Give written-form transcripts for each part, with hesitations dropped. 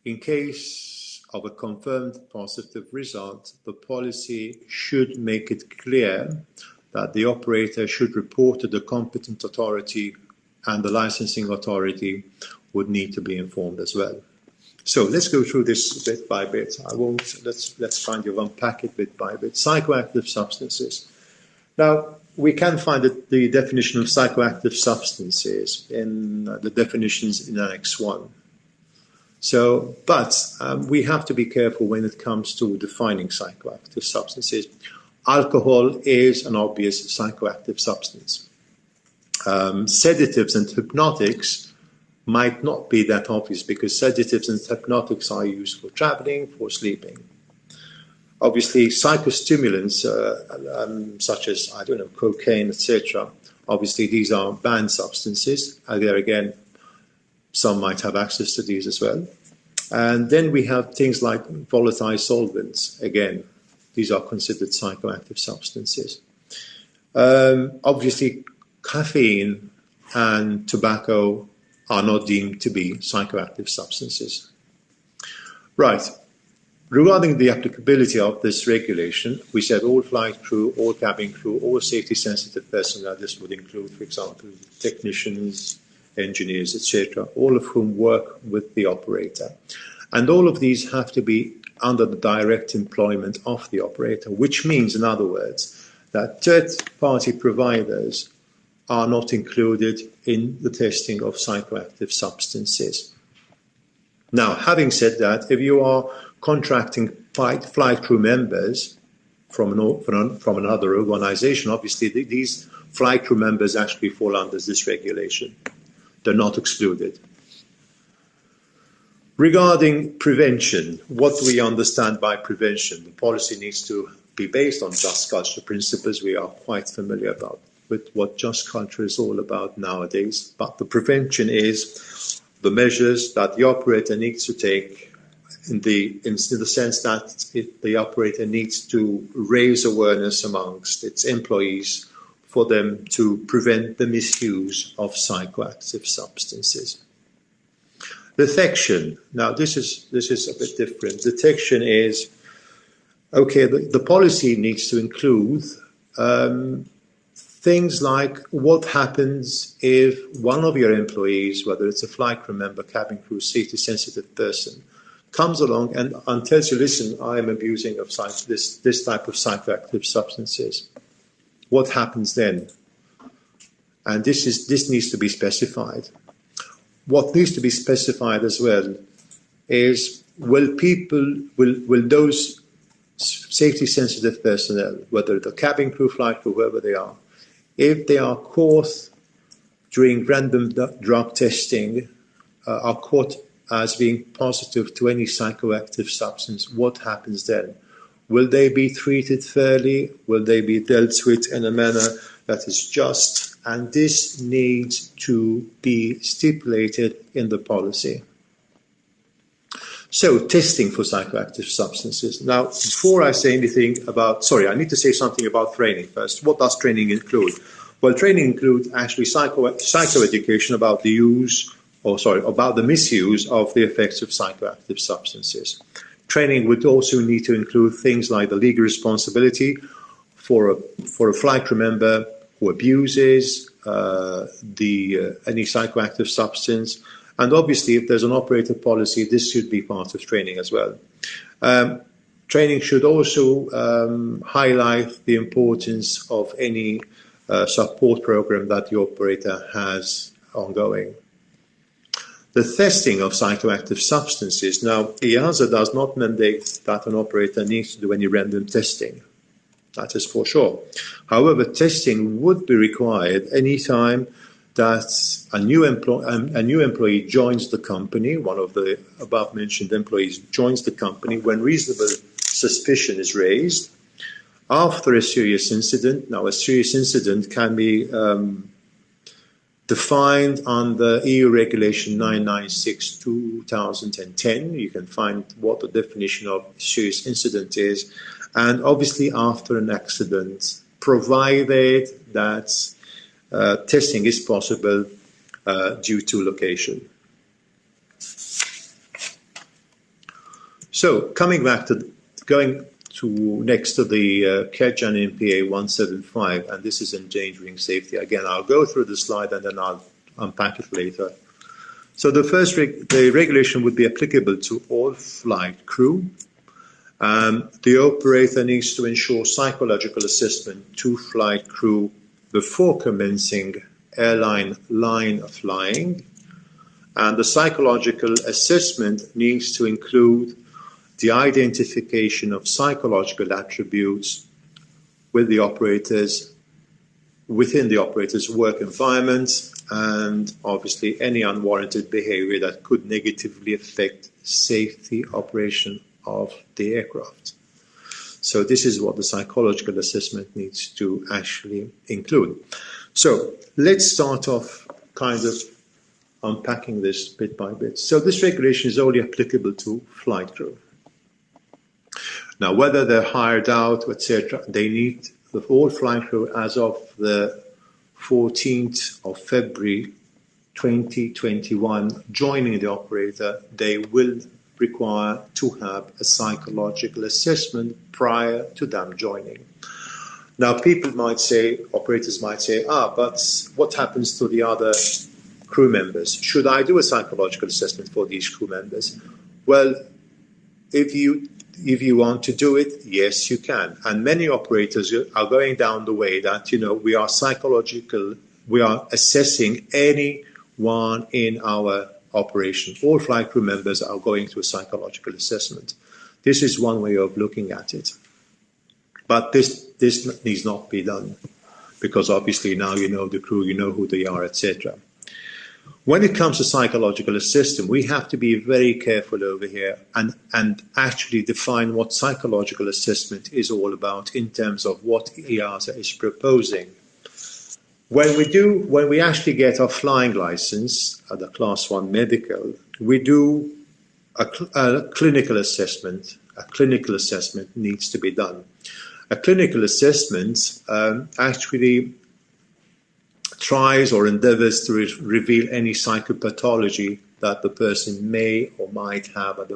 In case of a confirmed positive result, the policy should make it clear that the operator should report to the competent authority, and the licensing authority would need to be informed as well. So let's go through this bit by bit. Let's kind of unpack it bit by bit. Psychoactive substances. Now, we can find the definition of psychoactive substances in the definitions in Annex 1. So, but we have to be careful when it comes to defining psychoactive substances. Alcohol is an obvious psychoactive substance. Sedatives and hypnotics might not be that obvious, because sedatives and hypnotics are used for traveling, for sleeping. Obviously, psychostimulants, such as, I don't know, cocaine, etc., obviously these are banned substances. There again, some might have access to these as well. And then we have things like volatile solvents. Again, these are considered psychoactive substances. Obviously, caffeine and tobacco are not deemed to be psychoactive substances. Right. Regarding the applicability of this regulation, we said all flight crew, all cabin crew, all safety-sensitive personnel. This would include, for example, technicians, engineers, etc., all of whom work with the operator. And all of these have to be under the direct employment of the operator, which means, in other words, that third-party providers are not included in the testing of psychoactive substances. Now, having said that, if you are contracting flight crew members from another organization, obviously these flight crew members actually fall under this regulation. They're not excluded. Regarding prevention, what do we understand by prevention? The policy needs to be based on just culture principles. We are quite familiar with what just culture is all about nowadays. But the prevention is the measures that the operator needs to take in the sense that the operator needs to raise awareness amongst its employees for them to prevent the misuse of psychoactive substances. Detection. Now, this is a bit different. Detection is, okay, the policy needs to include things like what happens if one of your employees, whether it's a flight crew member, cabin crew, safety-sensitive person, comes along and tells you, listen, I am abusing of this type of psychoactive substances. What happens then? And this needs to be specified. What needs to be specified as well is will those safety-sensitive personnel, whether the cabin crew, flight crew, whoever they are, if they are caught during random drug testing, are caught as being positive to any psychoactive substance, what happens then? Will they be treated fairly? Will they be dealt with in a manner that is just? And this needs to be stipulated in the policy. So, testing for psychoactive substances. Now, before I say anything about, I need to say something about training first. What does training include? Well, training includes actually psychoeducation about about the misuse of the effects of psychoactive substances. Training would also need to include things like the legal responsibility for a flight crew member who abuses any psychoactive substance. And obviously, if there's an operator policy, this should be part of training as well. Training should also highlight the importance of any support program that the operator has ongoing. The testing of psychoactive substances. Now, EASA does not mandate that an operator needs to do any random testing. That is for sure. However, testing would be required any time that a new employee joins the company, one of the above-mentioned employees joins the company when reasonable suspicion is raised after a serious incident. Now, a serious incident can be defined under EU Regulation 996/2010. You can find what the definition of serious incident is. And obviously after an accident, provided that testing is possible due to location. So coming back to going to next to the KEDGE and MPA 175, and this is endangering safety. Again, I'll go through the slide and then I'll unpack it later. So the first, the regulation would be applicable to all flight crew. The operator needs to ensure psychological assessment to flight crew before commencing airline line flying. And the psychological assessment needs to include the identification of psychological attributes with the operators, within the operator's work environment, and obviously any unwarranted behavior that could negatively affect safety operation of the aircraft. So this is what the psychological assessment needs to actually include. So let's start off kind of unpacking this bit by bit. So this regulation is only applicable to flight crew. Now, whether they're hired out, etc., they need the all flight crew as of the 14th of February 2021 joining the operator, they will require to have a psychological assessment prior to them joining. Now, people might say, operators might say, but what happens to the other crew members? Should I do a psychological assessment for these crew members? Well, if you want to do it, yes, you can. And many operators are going down the way that, we are assessing anyone in our operation. All flight crew members are going through a psychological assessment. This is one way of looking at it. But this needs not be done, because obviously now you know the crew, you know who they are, etc. When it comes to psychological assessment, we have to be very careful over here and actually define what psychological assessment is all about in terms of what EASA is proposing. When we actually get our flying license at the Class 1 medical, we do a clinical assessment. A clinical assessment needs to be done. A clinical assessment actually tries or endeavors to reveal any psychopathology that the person may or might have at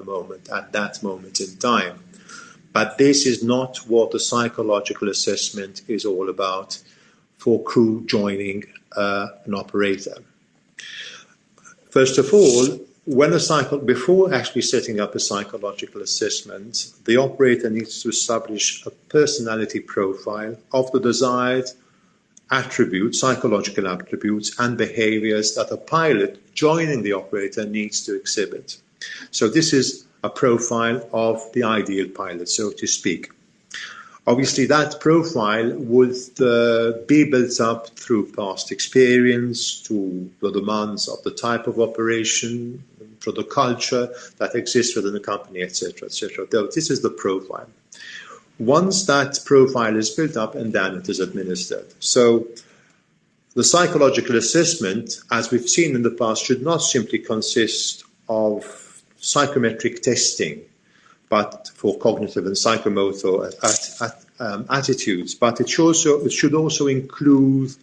that moment in time. But this is not what the psychological assessment is all about for crew joining an operator. First of all, before actually setting up a psychological assessment, the operator needs to establish a personality profile of the desired attributes, psychological attributes and behaviors that a pilot joining the operator needs to exhibit. So this is a profile of the ideal pilot, so to speak. Obviously, that profile would be built up through past experience, to the demands of the type of operation, for the culture that exists within the company, etc., etc. This is the profile. Once that profile is built up, and then it is administered. So the psychological assessment, as we've seen in the past, should not simply consist of psychometric testing, but for cognitive and psychomotor attitudes. But it should also include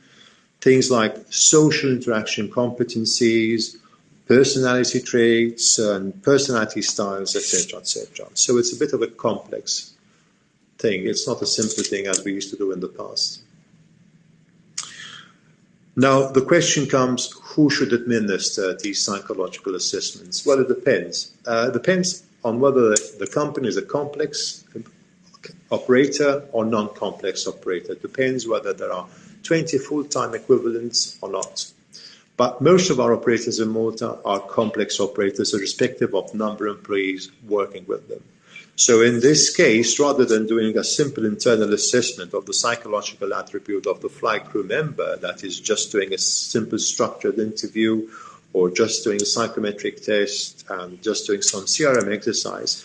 things like social interaction competencies, personality traits, and personality styles, etc., etc. So it's a bit of a complex thing. It's not a simple thing as we used to do in the past. Now, the question comes, who should administer these psychological assessments? Well, it depends. It depends on whether the company is a complex operator or non-complex operator. It depends whether there are 20 full-time equivalents or not. But most of our operators in Malta are complex operators, irrespective of number of employees working with them. So in this case, rather than doing a simple internal assessment of the psychological attribute of the flight crew member, that is just doing a simple structured interview or just doing a psychometric test and just doing some CRM exercise,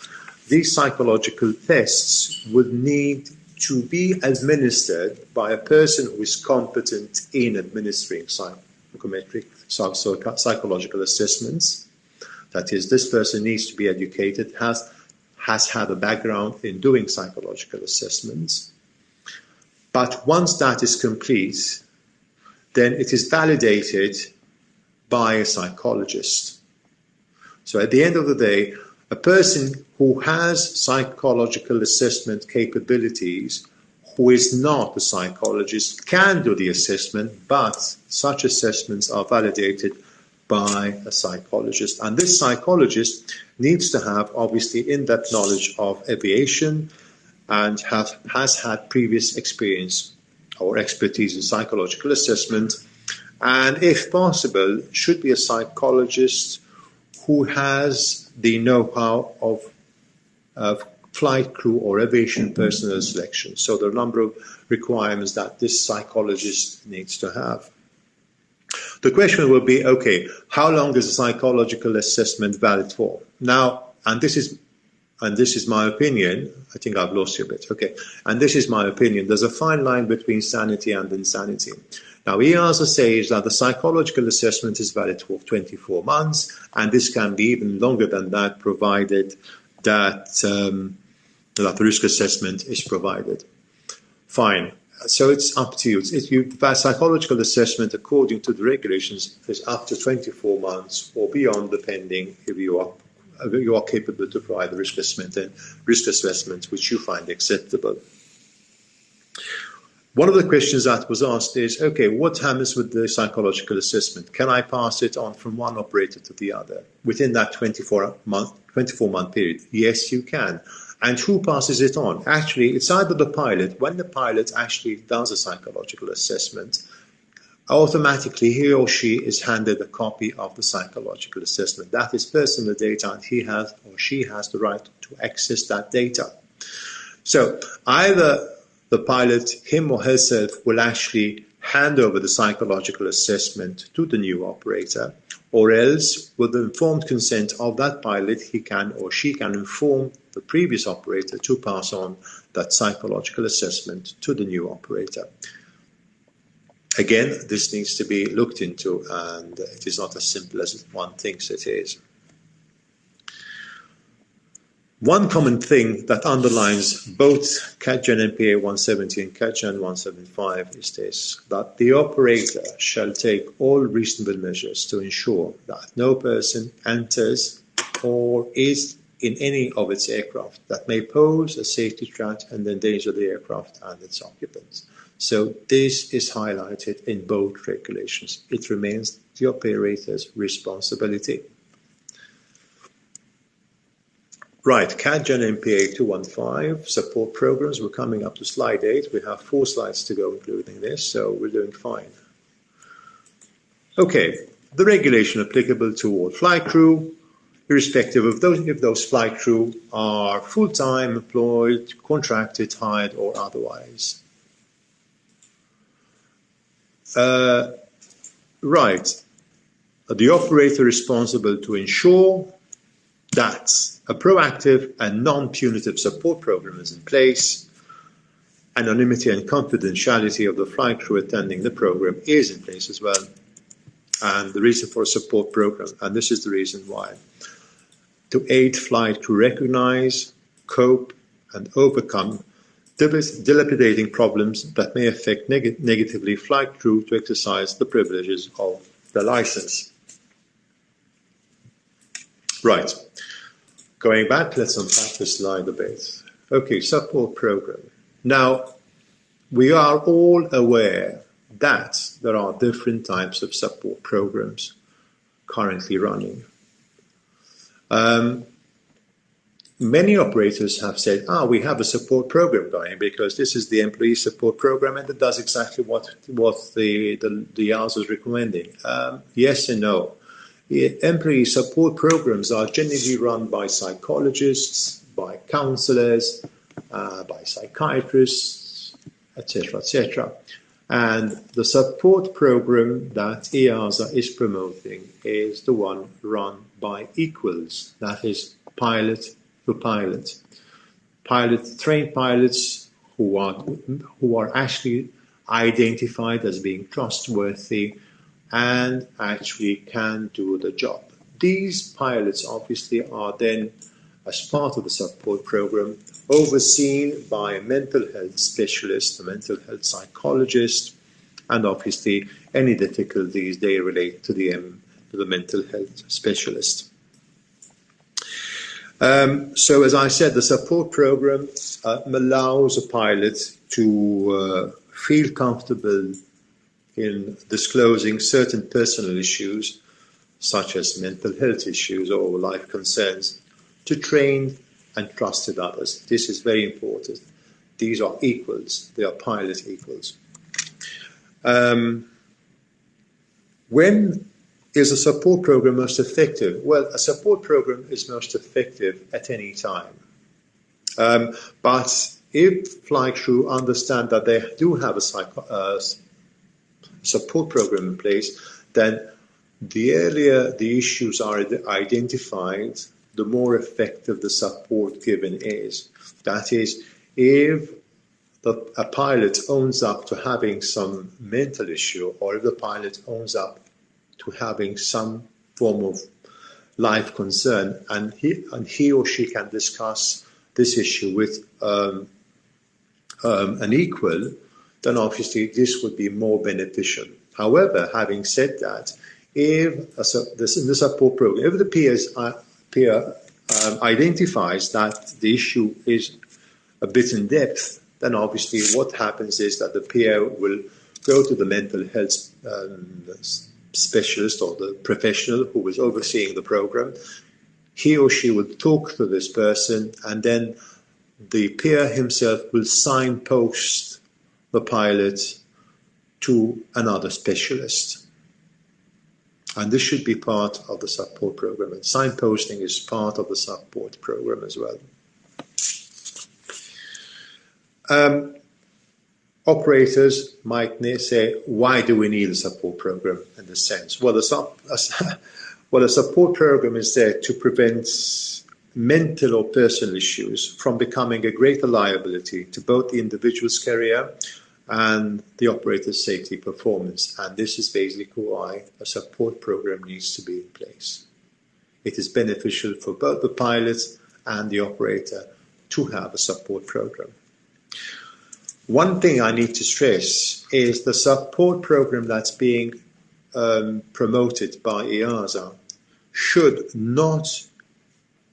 these psychological tests would need to be administered by a person who is competent in administering psychological assessments. That is, this person needs to be educated, has had a background in doing psychological assessments. But once that is complete, then it is validated by a psychologist. So at the end of the day, A person who has psychological assessment capabilities, who is not a psychologist, can do the assessment, but such assessments are validated by a psychologist. And this psychologist needs to have, obviously, in-depth knowledge of aviation and has had previous experience or expertise in psychological assessment, and if possible, should be a psychologist who has the know-how of flight crew or aviation personnel selection. So there are a number of requirements that this psychologist needs to have. The question will be, okay, how long is a psychological assessment valid for? Now, and this is my opinion. I think I've lost you a bit. Okay, and this is my opinion. There's a fine line between sanity and insanity. Now, EASA says that the psychological assessment is valid for 24 months, and this can be even longer than that, provided that the risk assessment is provided. Fine. So it's up to you. The psychological assessment, according to the regulations, is up to 24 months or beyond, depending if you are capable to provide the risk assessment which you find acceptable. One of the questions that was asked is, okay, what happens with the psychological assessment? Can I pass it on from one operator to the other within that 24-month period? Yes, you can. And who passes it on? Actually, it's either the pilot. When the pilot actually does a psychological assessment, automatically he or she is handed a copy of the psychological assessment. That is personal data, and he has or she has the right to access that data. So either the pilot, him or herself, will actually hand over the psychological assessment to the new operator, or else, with the informed consent of that pilot, he can or she can inform the previous operator to pass on that psychological assessment to the new operator. Again, this needs to be looked into, and it is not as simple as one thinks it is. One common thing that underlines both CAD-GEN NPA 170 and CAD-GEN 175 is this, that the operator shall take all reasonable measures to ensure that no person enters or is in any of its aircraft that may pose a safety threat and endanger the aircraft and its occupants. So this is highlighted in both regulations. It remains the operator's responsibility. Right, CAD-GEN NPA 215, support programs. We're coming up to slide 8. We have 4 slides to go, including this, so we're doing fine. Okay, the regulation applicable to all flight crew, irrespective of if those flight crew are full-time, employed, contracted, hired, or otherwise. Right, the operator responsible to ensure that a proactive and non-punitive support program is in place, anonymity and confidentiality of the flight crew attending the program is in place as well, and the reason for a support program, and this is the reason why, to aid flight crew recognize, cope, and overcome dilapidating problems that may affect negatively flight crew to exercise the privileges of the license. Right. Going back, let's unpack this slide a bit. Okay, support program. Now, we are all aware that there are different types of support programs currently running. Many operators have said, we have a support program going because this is the employee support program and it does exactly what the EASA is recommending. Yes and no. Employee support programs are generally run by psychologists, by counselors, by psychiatrists, etc., etc. And the support program that EASA is promoting is the one run by equals, that is pilot to pilot. Trained pilots who are actually identified as being trustworthy and actually can do the job. These pilots obviously are then, as part of the support program, overseen by a mental health specialist, a mental health psychologist, and obviously any difficulties they relate to the mental health specialist. So as I said, the support program allows a pilot to feel comfortable in disclosing certain personal issues, such as mental health issues or life concerns, to trained and trusted others. This is very important. These are equals. They are pilot equals. When is a support program most effective? Well, a support program is most effective at any time. But if flight crew understand that they do have a support program in place, then the earlier the issues are identified, the more effective the support given is. That is, if a pilot owns up to having some mental issue, or if the pilot owns up to having some form of life concern, and he or she can discuss this issue with an equal, then obviously this would be more beneficial. However, having said that, if in the support program, if the peer identifies that the issue is a bit in depth, then obviously what happens is that the peer will go to the mental health specialist or the professional who is overseeing the program. He or she will talk to this person, and then the peer himself will signpost the pilot to another specialist. And this should be part of the support program. And signposting is part of the support program as well. Operators might say, why do we need a support program in this sense? Well, a support program is there to prevent mental or personal issues from becoming a greater liability to both the individual's career and the operator's safety performance. And this is basically why a support program needs to be in place. It is beneficial for both the pilot and the operator to have a support program. One thing I need to stress is the support program that's being promoted by EASA should not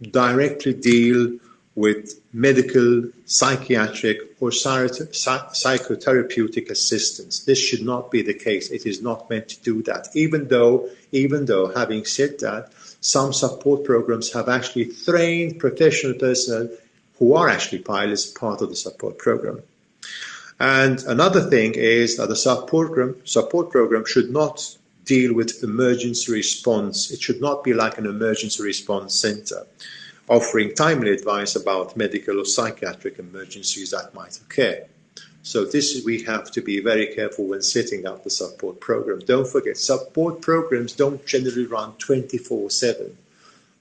directly deal with medical, psychiatric, or psychotherapeutic assistance. This should not be the case. It is not meant to do that. Even though, having said that, some support programs have actually trained professional personnel who are actually pilots part of the support program. And another thing is that the support program should not deal with emergency response. It should not be like an emergency response center, offering timely advice about medical or psychiatric emergencies that might occur. So we have to be very careful when setting up the support program. Don't forget, support programs don't generally run 24/7.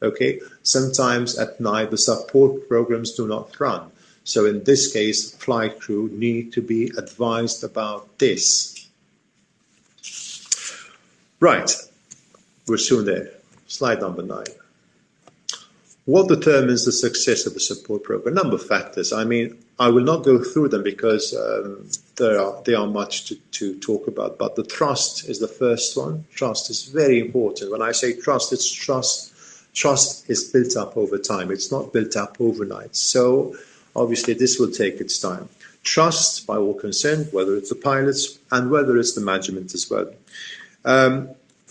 Okay, sometimes at night the support programs do not run. So in this case, flight crew need to be advised about this. Right, we're soon there. Slide number 9. What determines the success of the support program? A number of factors. I mean, I will not go through them because there are much to talk about, but the trust is the first one. Trust is very important. When I say trust, it's trust. Trust is built up over time. It's not built up overnight. So obviously this will take its time. Trust by all concerned, whether it's the pilots and whether it's the management as well.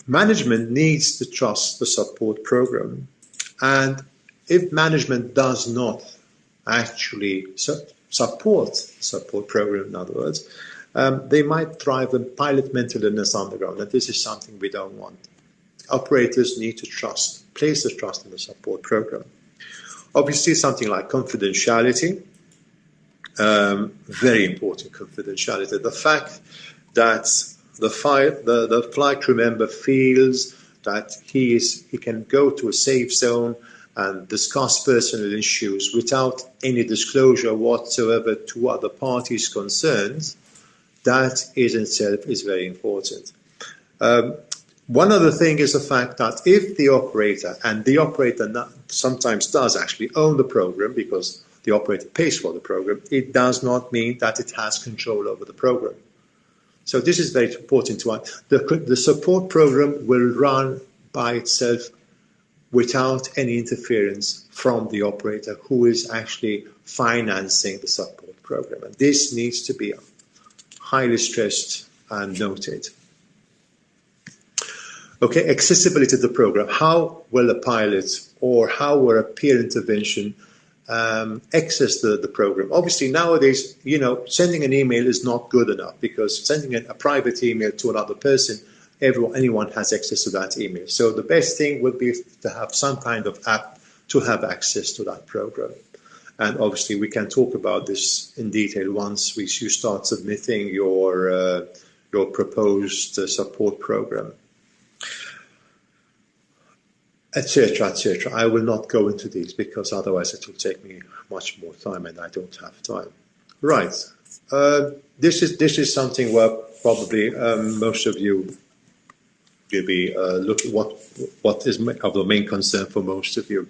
Management needs to trust the support program, and if management does not actually support the support program, in other words, they might drive the pilot mental illness underground, and this is something we don't want. Operators need to place the trust in the support program. Obviously, something like confidentiality, very important confidentiality. The fact that the flight crew member feels that he can go to a safe zone and discuss personal issues without any disclosure whatsoever to other parties concerned, that in itself is very important. One other thing is the fact that if the operator, and the operator sometimes does actually own the program because the operator pays for the program, it does not mean that it has control over the program. So this is very important to us. The support program will run by itself without any interference from the operator who is actually financing the support program. And this needs to be highly stressed and noted. Okay, accessibility to the program. How will a pilot or how will a peer intervention access the program? Obviously, nowadays, sending an email is not good enough, because sending a private email to another person, anyone has access to that email. So the best thing would be to have some kind of app to have access to that program. And obviously, we can talk about this in detail once you start submitting your proposed support program, etc., etc. I will not go into these because otherwise it will take me much more time, and I don't have time. Right. This is something where probably most of you will be looking. What is of the main concern for most of you?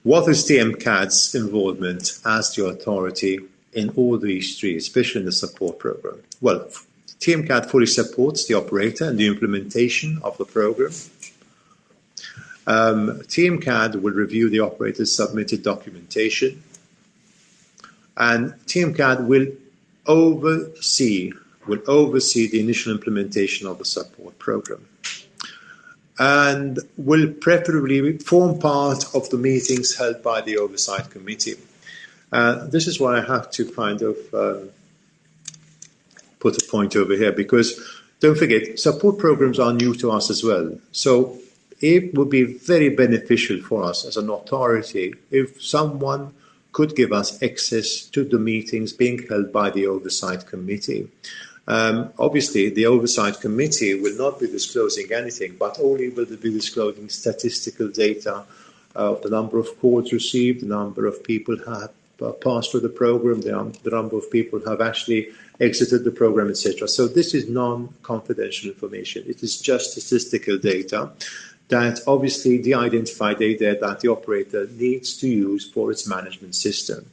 What is TMCAD's involvement as the authority in all these three, especially in the support program? Well, TMCAD fully supports the operator and the implementation of the program. TMCAD will review the operator's submitted documentation, and TMCAD will oversee the initial implementation of the support program, and will preferably form part of the meetings held by the oversight committee. This is why I have to kind of put a point over here, because don't forget, support programs are new to us as well. So it would be very beneficial for us as an authority if someone could give us access to the meetings being held by the oversight committee. Obviously, the oversight committee will not be disclosing anything, but only will be disclosing statistical data of the number of calls received, the number of people who have passed through the program, the number of people who have actually exited the program, etc. So this is non-confidential information. It is just statistical data that obviously de-identified data that the operator needs to use for its management system.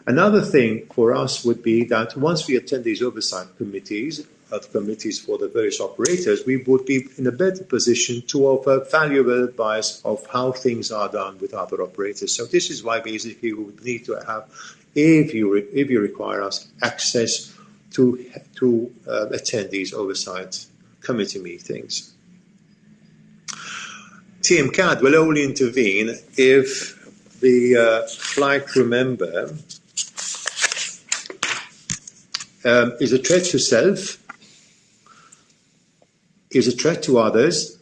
Another thing for us would be that once we attend these oversight committees, committees for the various operators, we would be in a better position to offer valuable advice of how things are done with other operators. So this is why basically we would need to have, if you require us, access to attend these oversight committee meetings. TMCAD will only intervene if the flight crew member is a threat to self, is a threat to others,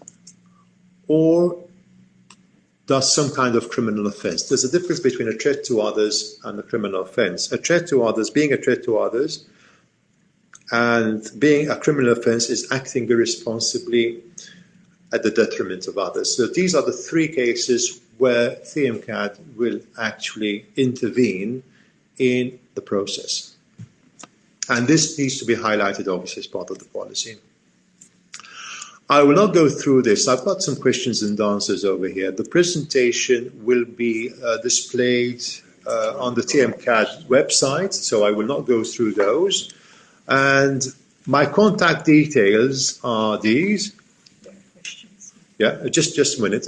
or does some kind of criminal offence. There's a difference between a threat to others and a criminal offence. A threat to others, being a threat to others, and being a criminal offence is acting irresponsibly at the detriment of others. So these are the three cases where TMCAD will actually intervene in the process. And this needs to be highlighted, obviously, as part of the policy. I will not go through this. I've got some questions and answers over here. The presentation will be displayed on the TMCAD website, so I will not go through those. And my contact details are these. Yeah, just a minute.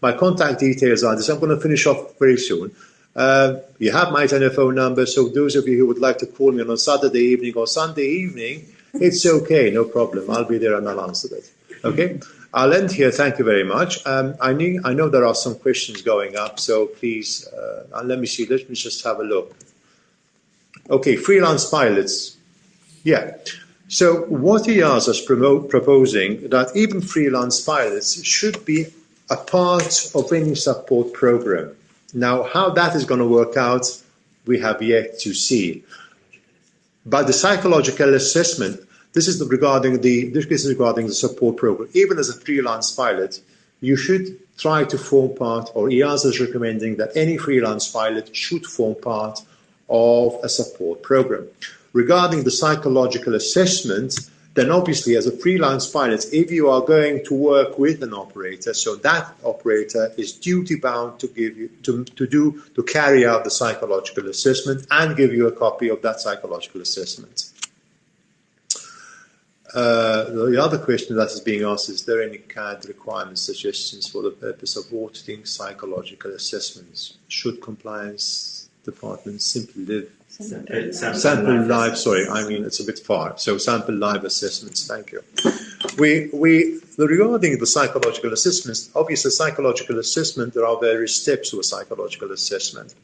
My contact details are this. I'm going to finish off very soon. You have my telephone number, so those of you who would like to call me on a Saturday evening or Sunday evening, it's okay, no problem. I'll be there and I'll answer that. Okay, I'll end here. Thank you very much. I know there are some questions going up, so please, let me see. Let me just have a look. Okay, freelance pilots. Yeah. So what EASA is proposing that even freelance pilots should be a part of any support program. Now, how that is going to work out, we have yet to see. But the psychological assessment, this is regarding the support program. Even as a freelance pilot, you should try to form part, or EASA is recommending that any freelance pilot should form part of a support program. Regarding the psychological assessment, then obviously as a freelance pilot, if you are going to work with an operator, so that operator is duty bound to give you to carry out the psychological assessment and give you a copy of that psychological assessment. the other question that is being asked is there any CAD requirements, suggestions for the purpose of auditing psychological assessments? Should compliance departments simply live sample live? Sorry, I mean it's a bit far. So sample live assessments. Thank you. Regarding the psychological assessments, obviously psychological assessment, there are various steps to a psychological assessment.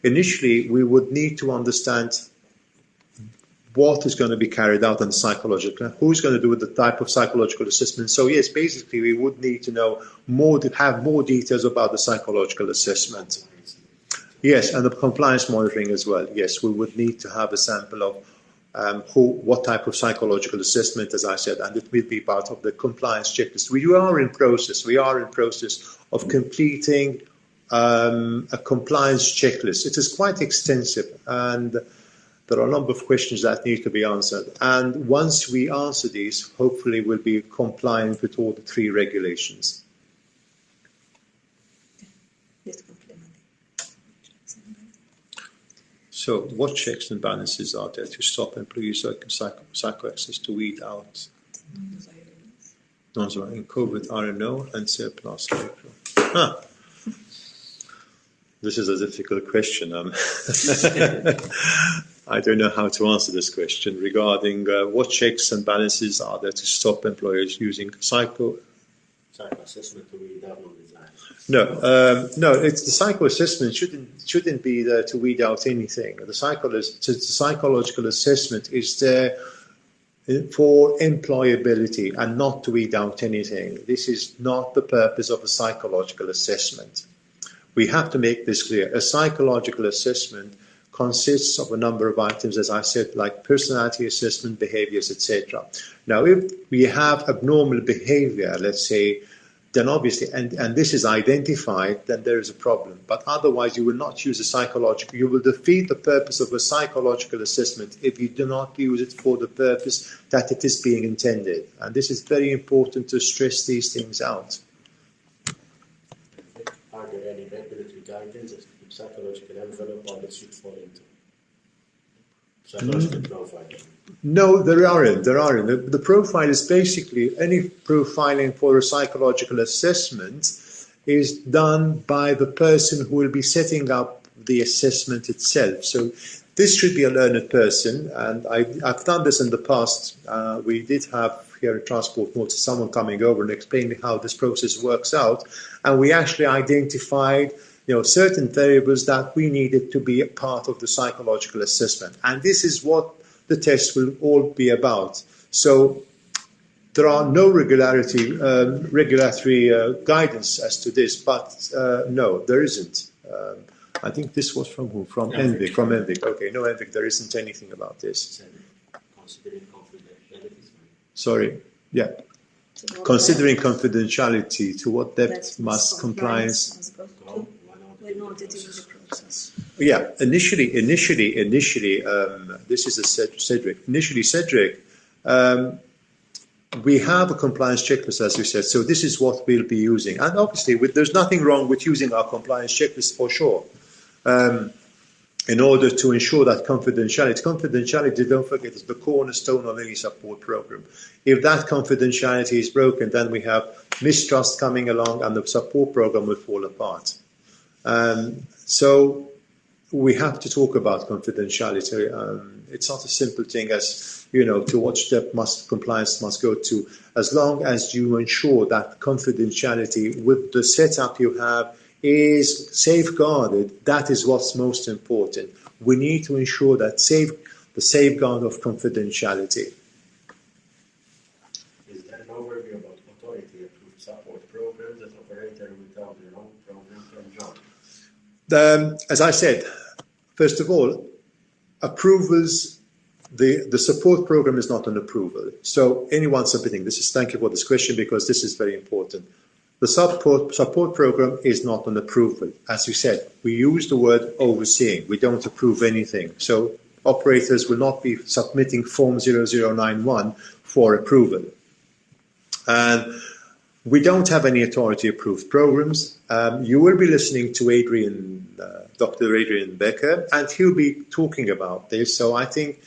Initially, we would need to understand what is going to be carried out on psychological, who's going to do the type of psychological assessment. So yes, basically we would need to know more, to have more details about the psychological assessment. Yes, and the compliance monitoring as well. Yes, we would need to have a sample of what type of psychological assessment, as I said, and it will be part of the compliance checklist. We are in process of completing a compliance checklist. It is quite extensive, and there are a number of questions that need to be answered. And once we answer these, hopefully we'll be compliant with all the 3 regulations. So what checks and balances are there to stop employees psycho access to weed out non-surviving COVID, RNO, and surplus? This is a difficult question. I don't know how to answer this question regarding what checks and balances are there to stop employers using psycho assessment to weed out non-design. No, it's the psycho assessment shouldn't be there to weed out anything. The psychological assessment is there for employability and not to weed out anything. This is not the purpose of a psychological assessment. We have to make this clear. A psychological assessment consists of a number of items, as I said, like personality assessment, behaviors, etc. Now, if we have abnormal behavior, let's say, then obviously, and this is identified, then there is a problem. But otherwise, you will not use a psychological, you will defeat the purpose of a psychological assessment if you do not use it for the purpose that it is being intended. And this is very important to stress these things out. Are there any regulatory guidance as to the psychological envelope or that should fall into? Psychological profiling? No, there aren't. The profile is basically any profiling for a psychological assessment is done by the person who will be setting up the assessment itself. So this should be a learned person, and I've done this in the past. We did have here at Transport Malta someone coming over and explaining how this process works out, and we actually identified certain variables that we needed to be a part of the psychological assessment, and this is what the test will all be about. So there are no regulatory guidance as to this, but no, there isn't. I think this was from who? From ENVIC. From ENVIC. Okay, no, ENVIC, there isn't anything about this. Considering confidentiality. Sorry, yeah. Considering confidentiality, to what depth must compliance go? When auditing the process. Yeah, initially, this is a Cedric. Initially, Cedric, we have a compliance checklist, as you said, so this is what we'll be using. And obviously, there's nothing wrong with using our compliance checklist for sure, in order to ensure that confidentiality. Confidentiality, don't forget, is the cornerstone of any support program. If that confidentiality is broken, then we have mistrust coming along and the support program will fall apart. So we have to talk about confidentiality. It's not a simple thing as, to what step compliance must go to. As long as you ensure that confidentiality with the setup you have is safeguarded, that is what's most important. We need to ensure that the safeguard of confidentiality. Is there an overview about authority-approved support programs that operator without their own program can join? As I said, first of all, approvals, the support program is not an approval. So anyone submitting this thank you for this question because this is very important. The support program is not an approval. As you said, we use the word overseeing. We don't approve anything. So operators will not be submitting Form 0091 for approval. And we don't have any authority-approved programs. You will be listening to Dr. Adrian Becker, and he'll be talking about this. So I think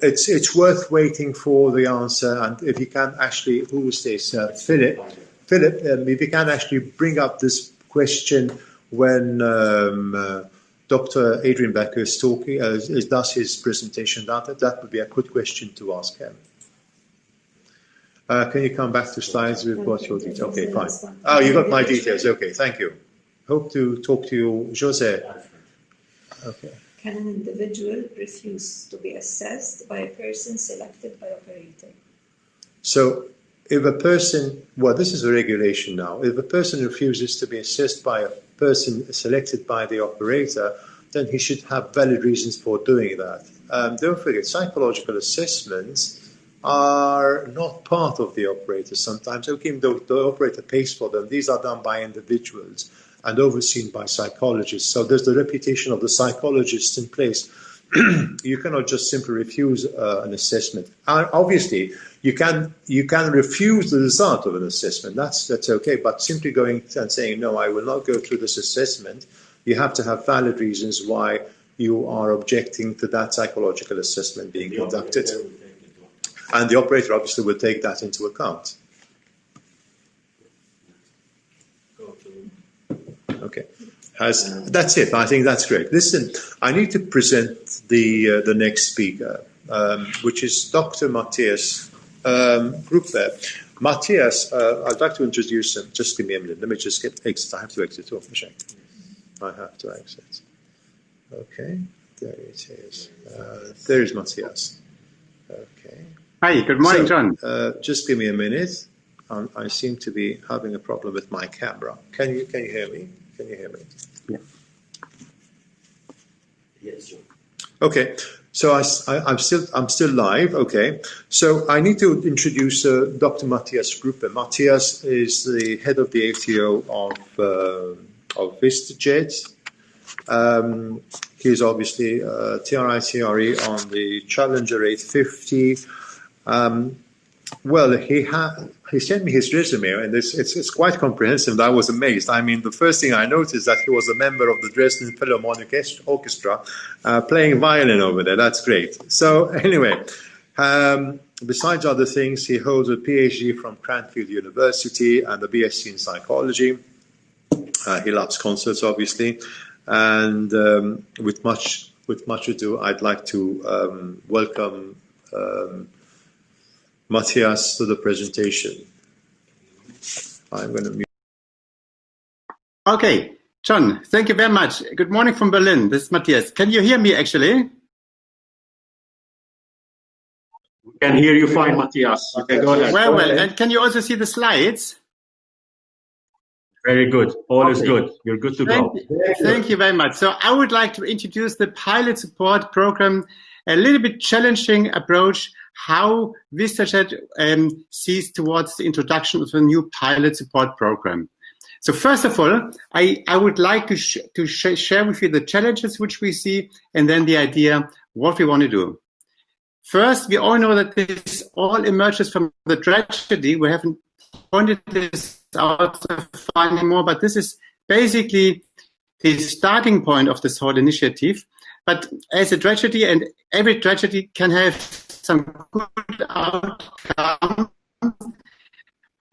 it's worth waiting for the answer, and if you can actually, who was this? Philip, if you can actually bring up this question when Dr. Adrian Becker is talking, does his presentation, that would be a good question to ask him. Can you come back to slides? We've got your details. Okay, fine. Oh, you got my details. Okay, thank you. Hope to talk to you, Jose. Okay. Can an individual refuse to be assessed by a person selected by operator? So, if a person, well, this is a regulation now. If a person refuses to be assessed by a person selected by the operator, then he should have valid reasons for doing that. Don't forget, psychological assessments are not part of the operator sometimes. Even though the operator pays for them, these are done by individuals and overseen by psychologists. So there's the reputation of the psychologist in place. You cannot just simply refuse an assessment. Obviously, you can refuse the result of an assessment. That's okay. But simply going and saying, no, I will not go through this assessment, you have to have valid reasons why you are objecting to that psychological assessment being conducted. And the operator obviously will take that into account. Okay. That's it. I think that's great. Listen, I need to present the next speaker, which is Dr. Matthias Gruppe. Matthias, I'd like to introduce him. Just give me a minute. Let me just exit. I have to exit. Oh, I have to exit. Okay. There it is. There is Matthias. Okay. Hi, good morning, John. Just give me a minute. I seem to be having a problem with my camera. Can you hear me? Can you hear me? Yeah. Yes, John. Okay. So I'm still live. Okay. So I need to introduce Dr. Matthias Gruppe. Matthias is the head of the ATO of VistaJet. He's obviously TRI on the Challenger 850. Well, he sent me his resume, and it's quite comprehensive. I was amazed. I mean, the first thing I noticed is that he was a member of the Dresden Philharmonic Orchestra, playing violin over there. That's great. So anyway, besides other things, he holds a PhD from Cranfield University and a BSc in psychology. He loves concerts, obviously, and with much ado, I'd like to welcome Matthias to the presentation. I'm going to mute. Okay, John, thank you very much. Good morning from Berlin. This is Matthias. Can you hear me actually? We can hear you fine, Matthias. You can go ahead. Well, and can you also see the slides? Very good. All is good. You're good to go. Thank you very much. So I would like to introduce the pilot support program, a little bit challenging approach, how VistaJet sees towards the introduction of a new pilot support program. So first of all, I would like to share with you the challenges which we see, and then the idea what we want to do. First, we all know that this all emerges from the tragedy. We haven't pointed this out so far anymore, but this is basically the starting point of this whole initiative. But as a tragedy, and every tragedy can have some good outcome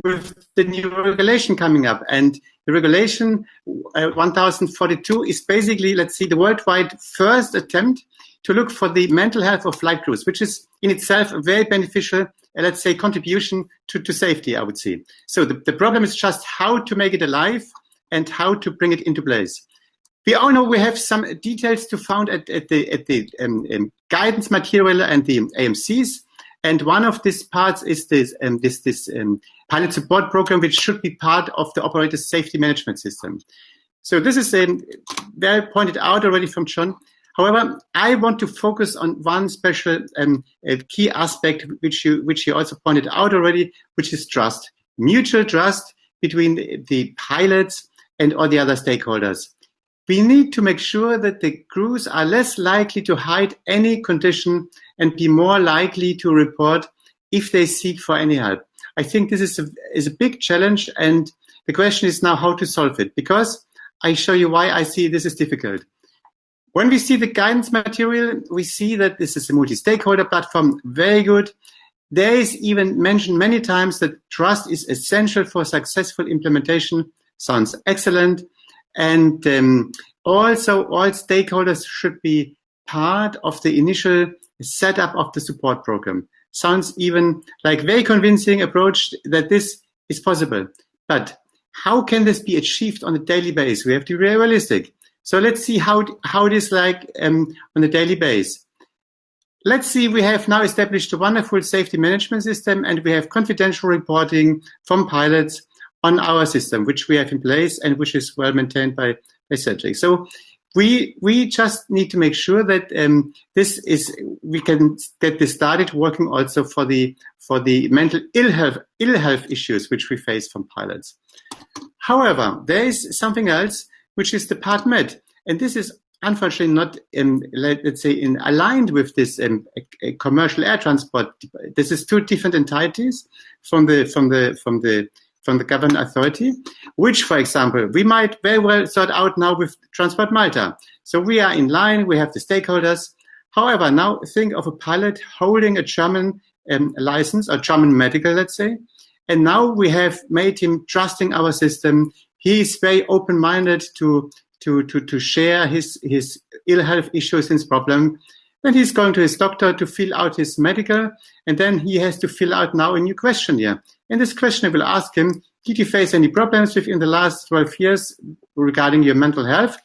with the new regulation coming up. And the regulation 1042 is basically, let's see, the worldwide first attempt to look for the mental health of flight crews, which is in itself a very beneficial, let's say, contribution to safety, I would say. So the problem is just how to make it alive and how to bring it into place. We all know we have some details to found at the guidance material and the AMCs, and one of these parts is this pilot support program, which should be part of the operator's safety management system. So this is very pointed out already from John. However, I want to focus on one special key aspect, which you also pointed out already, which is trust, mutual trust between the pilots and all the other stakeholders. We need to make sure that the crews are less likely to hide any condition and be more likely to report if they seek for any help. I think this is a big challenge, and the question is now how to solve it, because I show you why I see this is difficult. When we see the guidance material, we see that this is a multi-stakeholder platform, very good. There is even mentioned many times that trust is essential for successful implementation. Sounds excellent. And also all stakeholders should be part of the initial setup of the support program. Sounds even like very convincing approach that this is possible. But how can this be achieved on a daily basis? We have to be realistic. So let's see how it is like on a daily basis. Let's see, we have now established a wonderful safety management system, and we have confidential reporting from pilots on our system, which we have in place and which is well maintained by Cedric. So we just need to make sure that we can get this started working also for the mental ill health issues which we face from pilots. However, there is something else which is the Part Med, and this is unfortunately not let's say aligned with this commercial air transport. This is two different entities from the government authority, which, for example, we might very well sort out now with Transport Malta. So we are in line, we have the stakeholders. However, now think of a pilot holding a German license, or German medical, let's say, and now we have made him trusting our system. He is very open-minded to share his ill health issues, his problem. Then he's going to his doctor to fill out his medical, and then he has to fill out now a new questionnaire. And this questionnaire will ask him, did you face any problems within the last 12 years regarding your mental health?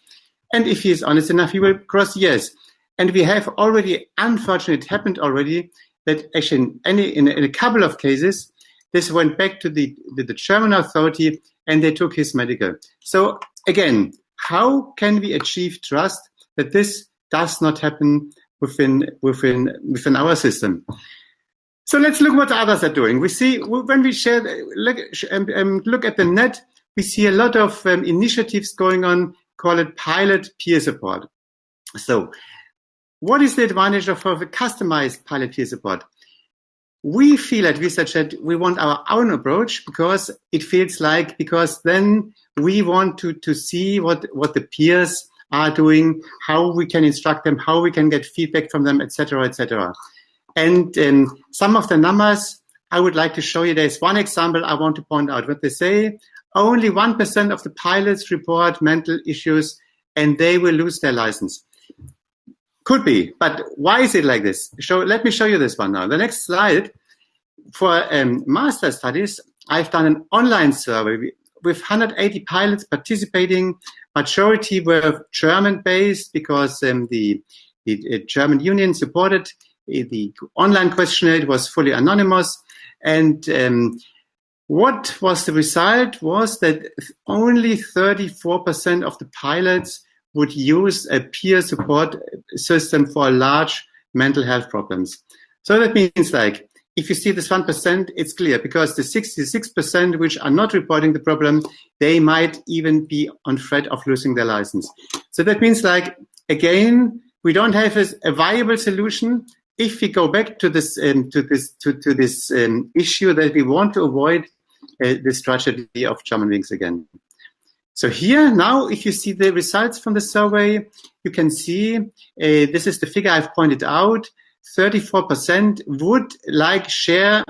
And if he is honest enough, he will cross yes. And we have already, unfortunately, it happened already, that actually in a couple of cases, this went back to the German authority and they took his medical. So again, how can we achieve trust that this does not happen within our system? So let's look what others are doing. We see when we share, look at the net, we see a lot of initiatives going on, call it pilot peer support. So what is the advantage of a customized pilot peer support? We feel at VistaJet we want our own approach because it feels like, because then we want to see what the peers are doing, how we can instruct them, how we can get feedback from them, etc., etc. And some of the numbers I would like to show you. There's one example I want to point out. What they say, only 1% of the pilots report mental issues and they will lose their license. Could be, but why is it like this? Let me show you this one now. The next slide. For master studies, I've done an online survey with 180 pilots participating. Majority were German-based because the German union supported the online questionnaire. It was fully anonymous. And what was the result was that only 34% of the pilots would use a peer support system for large mental health problems. So that means, like, if you see this 1%, it's clear, because the 66% which are not reporting the problem, they might even be on threat of losing their license. So that means, like, again, we don't have a viable solution if we go back to this issue that we want to avoid this tragedy of Germanwings again. So here now, if you see the results from the survey, you can see this is the figure I've pointed out. 34% would share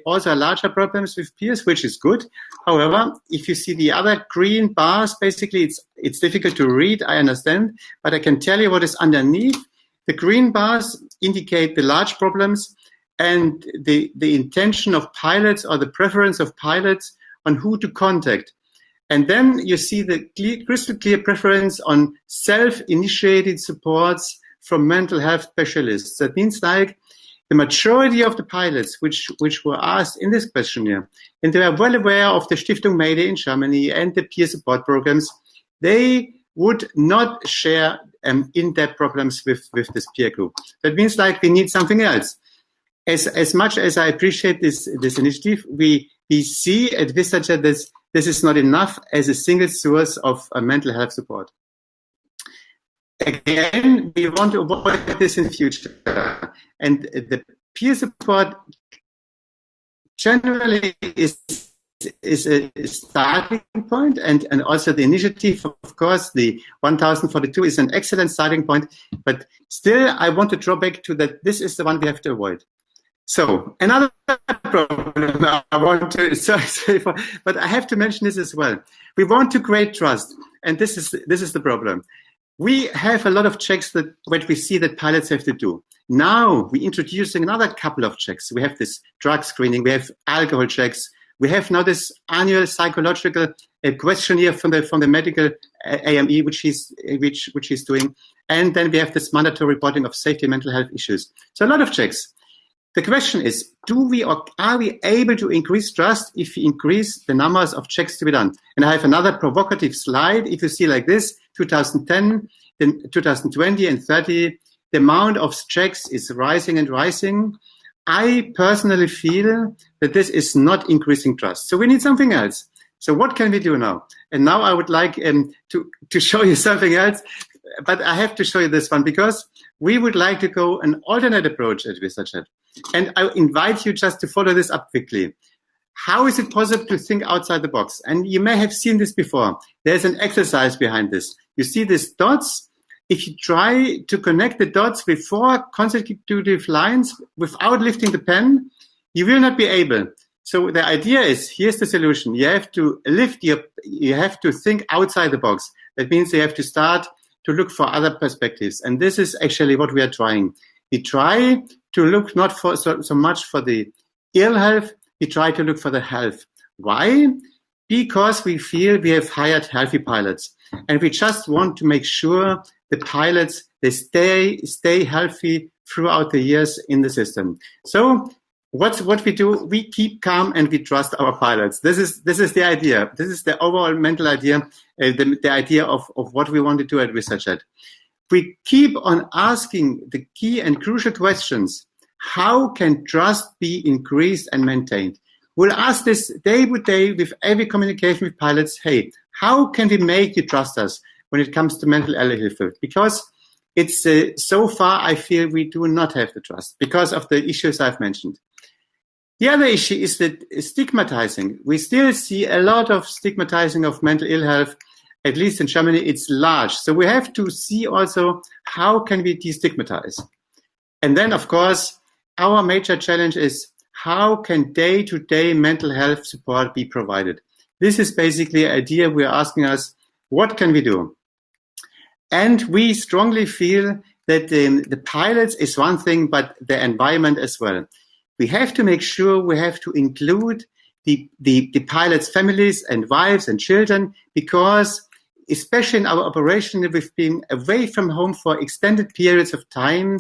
also larger problems with peers, which is good. However, if you see the other green bars, basically it's difficult to read, I understand, but I can tell you what is underneath. The green bars indicate the large problems and the intention of pilots or the preference of pilots on who to contact. And then you see the crystal clear preference on self-initiated supports from mental health specialists. That means, like, the majority of the pilots which were asked in this questionnaire, and they are well aware of the Stiftung Mayday in Germany and the peer support programs, they would not share in-depth problems with this peer group. That means, like, we need something else. As much as I appreciate this initiative, we see at VistaJet this is not enough as a single source of mental health support. Again, we want to avoid this in future. And the peer support generally is is a starting point, and also the initiative, of course, the 1042 is an excellent starting point, but still I want to draw back to that this is the one we have to avoid. So another problem I want to, but I have to mention this as well. We want to create trust, and this is the problem. We have a lot of checks that what we see that pilots have to do. Now we're introducing another couple of checks. We have this drug screening, we have alcohol checks, we have now this annual psychological questionnaire from the medical AME, which he's doing, and then we have this mandatory reporting of safety and mental health issues. So a lot of checks. The question is, are we able to increase trust if we increase the numbers of checks to be done? And I have another provocative slide. If you see like this, 2010, then 2020 and 30, the amount of checks is rising and rising. I personally feel that this is not increasing trust. So we need something else. So what can we do now? And now I would like to show you something else, but I have to show you this one because we would like to go an alternate approach at VistaChat. And I invite you just to follow this up quickly. How is it possible to think outside the box? And you may have seen this before. There's an exercise behind this. You see these dots. If you try to connect the dots with 4 consecutive lines without lifting the pen, you will not be able. So the idea is, here's the solution. You have to you have to think outside the box. That means you have to start to look for other perspectives. And this is actually what we are trying. We try to look not for so much for the ill health, we try to look for the health. Why? Because we feel we have hired healthy pilots. And we just want to make sure the pilots, they stay healthy throughout the years in the system. So what we do, we keep calm and we trust our pilots. This is the idea. This is the overall mental idea, the idea of what we want to do at VistaChat. We keep on asking the key and crucial questions. How can trust be increased and maintained? We'll ask this day by day with every communication with pilots. Hey, how can we make you trust us when it comes to mental health? Because it's so far I feel we do not have the trust because of the issues I've mentioned. The other issue is that stigmatizing. We still see a lot of stigmatizing of mental ill health. At least in Germany, it's large. So we have to see also how can we destigmatize. And then, of course, our major challenge is how can day-to-day mental health support be provided? This is basically an idea we're asking us, what can we do? And we strongly feel that the pilots is one thing, but the environment as well. We have to make sure we have to include the pilots' families and wives and children, because especially in our operation, with being away from home for extended periods of time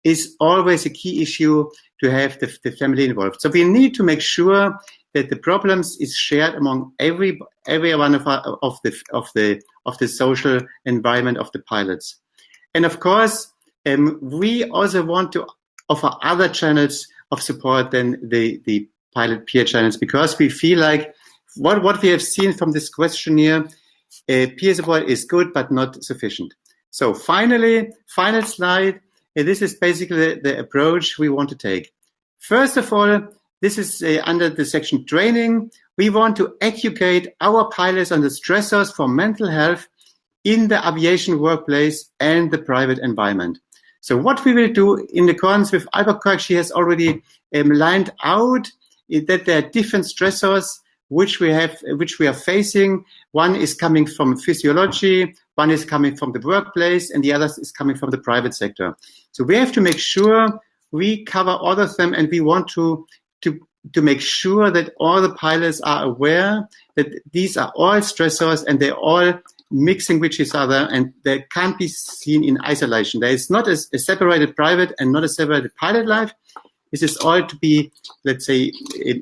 is always a key issue to have the family involved. So we need to make sure that the problems is shared among every one of the social environment of the pilots. And of course, we also want to offer other channels of support than the pilot peer channels, because we feel like what we have seen from this questionnaire, peer support is good but not sufficient. So finally, final slide. This is basically the approach we want to take. First of all, this is under the section training. We want to educate our pilots on the stressors for mental health in the aviation workplace and the private environment. So what we will do in accordance with Albert Koch, she has already lined out that there are different stressors which we are facing. One is coming from physiology, one is coming from the workplace, and the other is coming from the private sector. So we have to make sure we cover all of them, and we want to make sure that all the pilots are aware that these are all stressors and they're all mixing with each other, and they can't be seen in isolation. There is not a separated private and not a separated pilot life. This is all to be, let's say,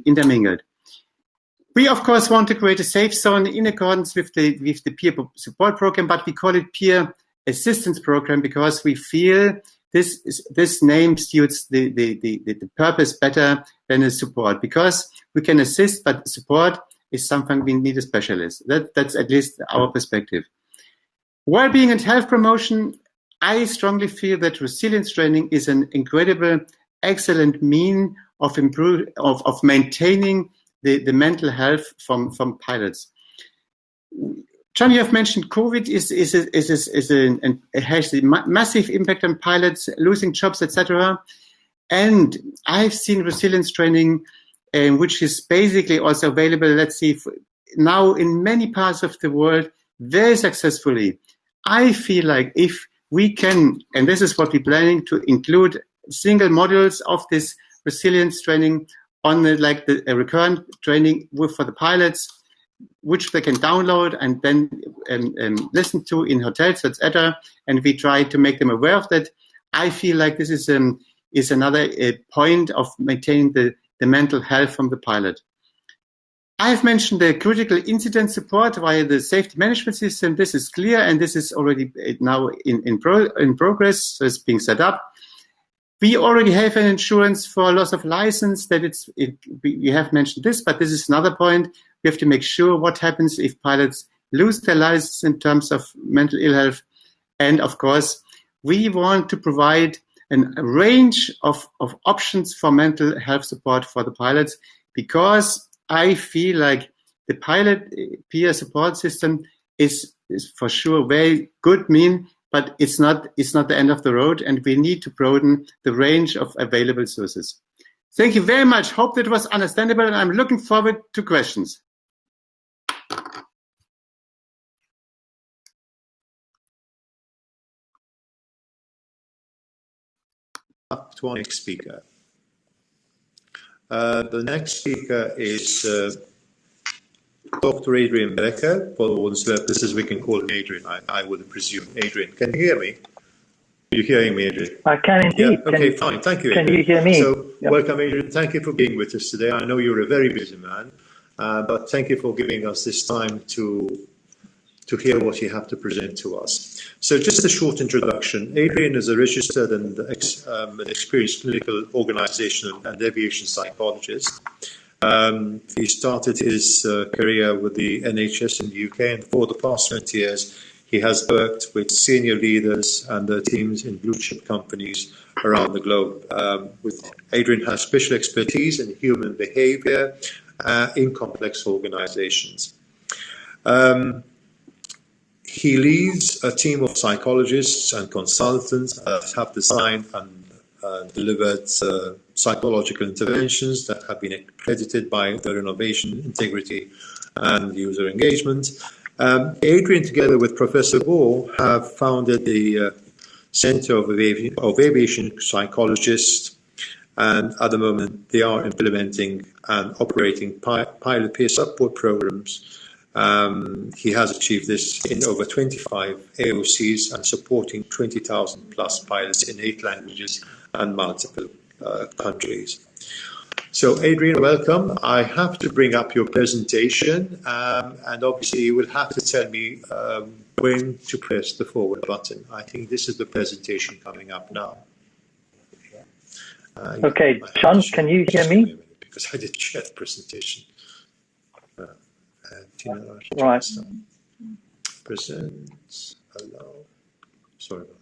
intermingled. We, of course, want to create a safe zone in accordance with the peer support program, but we call it peer assistance program because we feel this name suits the purpose better than a support, because we can assist, but support is something we need a specialist. That's at least our perspective. Well-being and health promotion, I strongly feel that resilience training is an incredible, excellent mean of maintaining the mental health from pilots. John, you have mentioned COVID has a massive impact on pilots, losing jobs, etc. And I've seen resilience training, which is basically also available, let's see, now in many parts of the world, very successfully. I feel like if we can, and this is what we're planning to include single modules of this resilience training on the recurrent training for the pilots, which they can download and then listen to in hotels, etc. And we try to make them aware of that. I feel like this is another point of maintaining the mental health from the pilot. I've mentioned the critical incident support via the safety management system. This is clear, and this is already now in progress, so it's being set up. We already have an insurance for loss of license. We have mentioned this, but this is another point. We have to make sure what happens if pilots lose their license in terms of mental ill health. And of course, we want to provide a range of options for mental health support for the pilots, because I feel like the pilot peer support system is for sure very good but it's not the end of the road, and we need to broaden the range of available sources. Thank you very much. Hope that was understandable, and I'm looking forward to questions. Up to our next speaker. The next speaker is Dr. Adrian Becker. For one's left, this is, we can call him Adrian, I would presume. Adrian, can you hear me? Are you hearing me, Adrian? I can indeed. Yeah? Okay, fine. Thank you, Adrian. Can you hear me? So, yep. Welcome, Adrian. Thank you for being with us today. I know you're a very busy man, but thank you for giving us this time to hear what you have to present to us. So just a short introduction. Adrian is a registered and experienced clinical organizational and aviation psychologist. He started his career with the NHS in the UK, and for the past 20 years, he has worked with senior leaders and their teams in blue chip companies around the globe. Adrian has special expertise in human behavior in complex organizations. He leads a team of psychologists and consultants that have designed and delivered psychological interventions that have been accredited by their innovation, integrity, and user engagement. Adrian, together with Professor Gore, have founded the Center of Aviation Psychologists, and at the moment they are implementing and operating pilot peer support programs. He has achieved this in over 25 AOCs and supporting 20,000 plus pilots in 8 languages and multiple countries. So, Adrian, welcome. I have to bring up your presentation, and obviously you will have to tell me when to press the forward button. I think this is the presentation coming up now. Okay, John, can you hear me? Because I did share the presentation. Right. Present, allow. Sorry about that.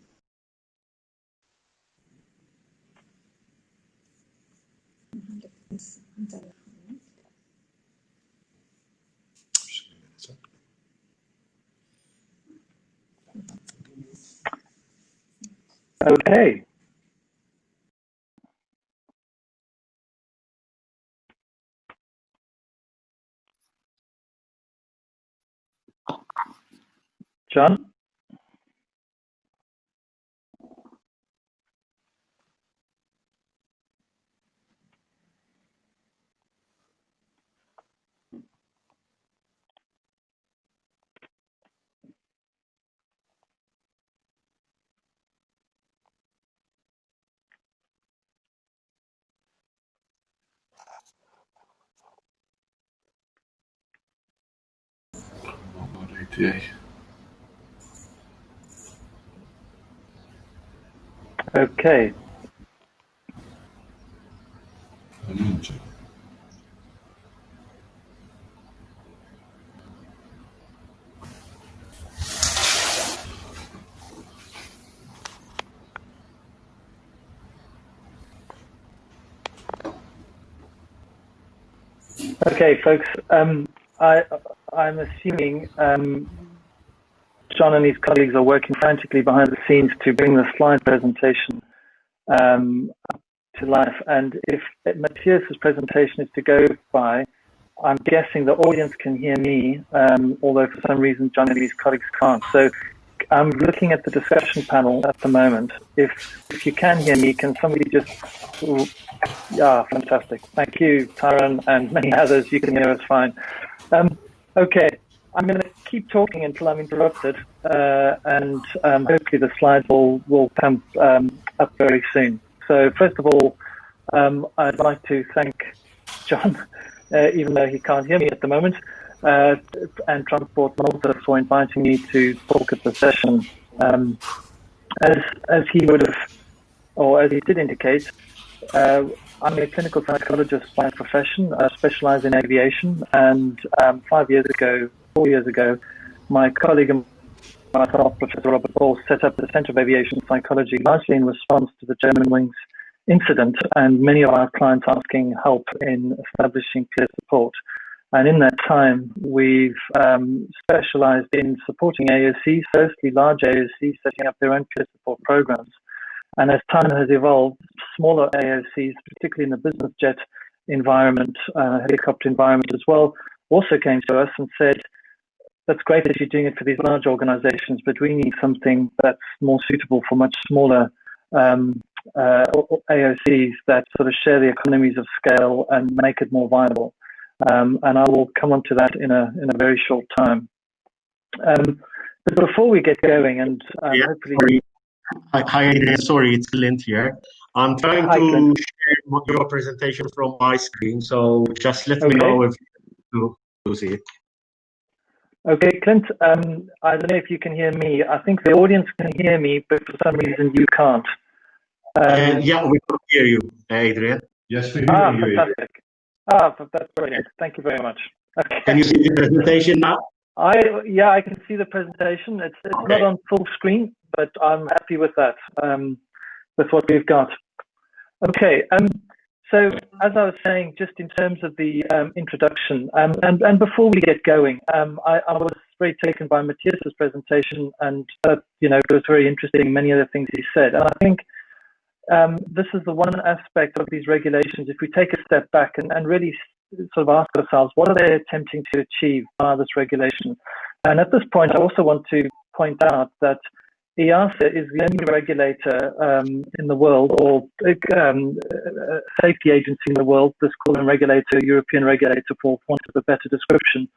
Okay. John? Okay. Okay, folks. I'm assuming John and his colleagues are working frantically behind the scenes to bring the slide presentation to life. And if Matthias's presentation is to go by, I'm guessing the audience can hear me, although for some reason John and his colleagues can't. So I'm looking at the discussion panel at the moment. If you can hear me, can somebody just... Yeah, fantastic. Thank you, Taran, and many others. You can hear us fine. Okay, I'm going to keep talking until I'm interrupted, and hopefully the slides will come up very soon. So first of all, I'd like to thank John, even though he can't hear me at the moment, and Transport Malta for inviting me to talk at the session. As he would have, or as he did indicate, I'm a clinical psychologist by profession. I specialize in aviation, and 4 years ago, my colleague and myself, Professor Robert Ball, set up the Center of Aviation Psychology, largely in response to the Germanwings incident and many of our clients asking help in establishing peer support. And in that time, we've specialized in supporting AOCs, firstly large AOCs, setting up their own peer support programs. And as time has evolved, smaller AOCs, particularly in the business jet environment, helicopter environment as well, also came to us and said, that's great that you're doing it for these large organizations, but we need something that's more suitable for much smaller AOCs that sort of share the economies of scale and make it more viable. And I will come on to that in a very short time. But before we get going, and hopefully... Sorry. Hi, Adrian. Sorry, it's Clint here. I'm trying to share your presentation from my screen, so just let me know if you see it. Okay, Clint, I don't know if you can hear me. I think the audience can hear me, but for some reason you can't. Yeah, we can hear you, Adrian. Yes, we hear you. Fantastic. That's brilliant. Thank you very much. Okay. Can you see the presentation now? Yeah, I can see the presentation. It's not on full screen, but I'm happy with that, with what we've got. Okay, so as I was saying, just in terms of the introduction, and before we get going, I was very taken by Matthias's presentation, and it was very interesting, many other things he said. And I think this is the one aspect of these regulations, if we take a step back and really sort of ask ourselves, what are they attempting to achieve via this regulation? And at this point, I also want to point out that EASA is the only regulator in the world, or safety agency in the world, this called regulator, European regulator for want of a better description,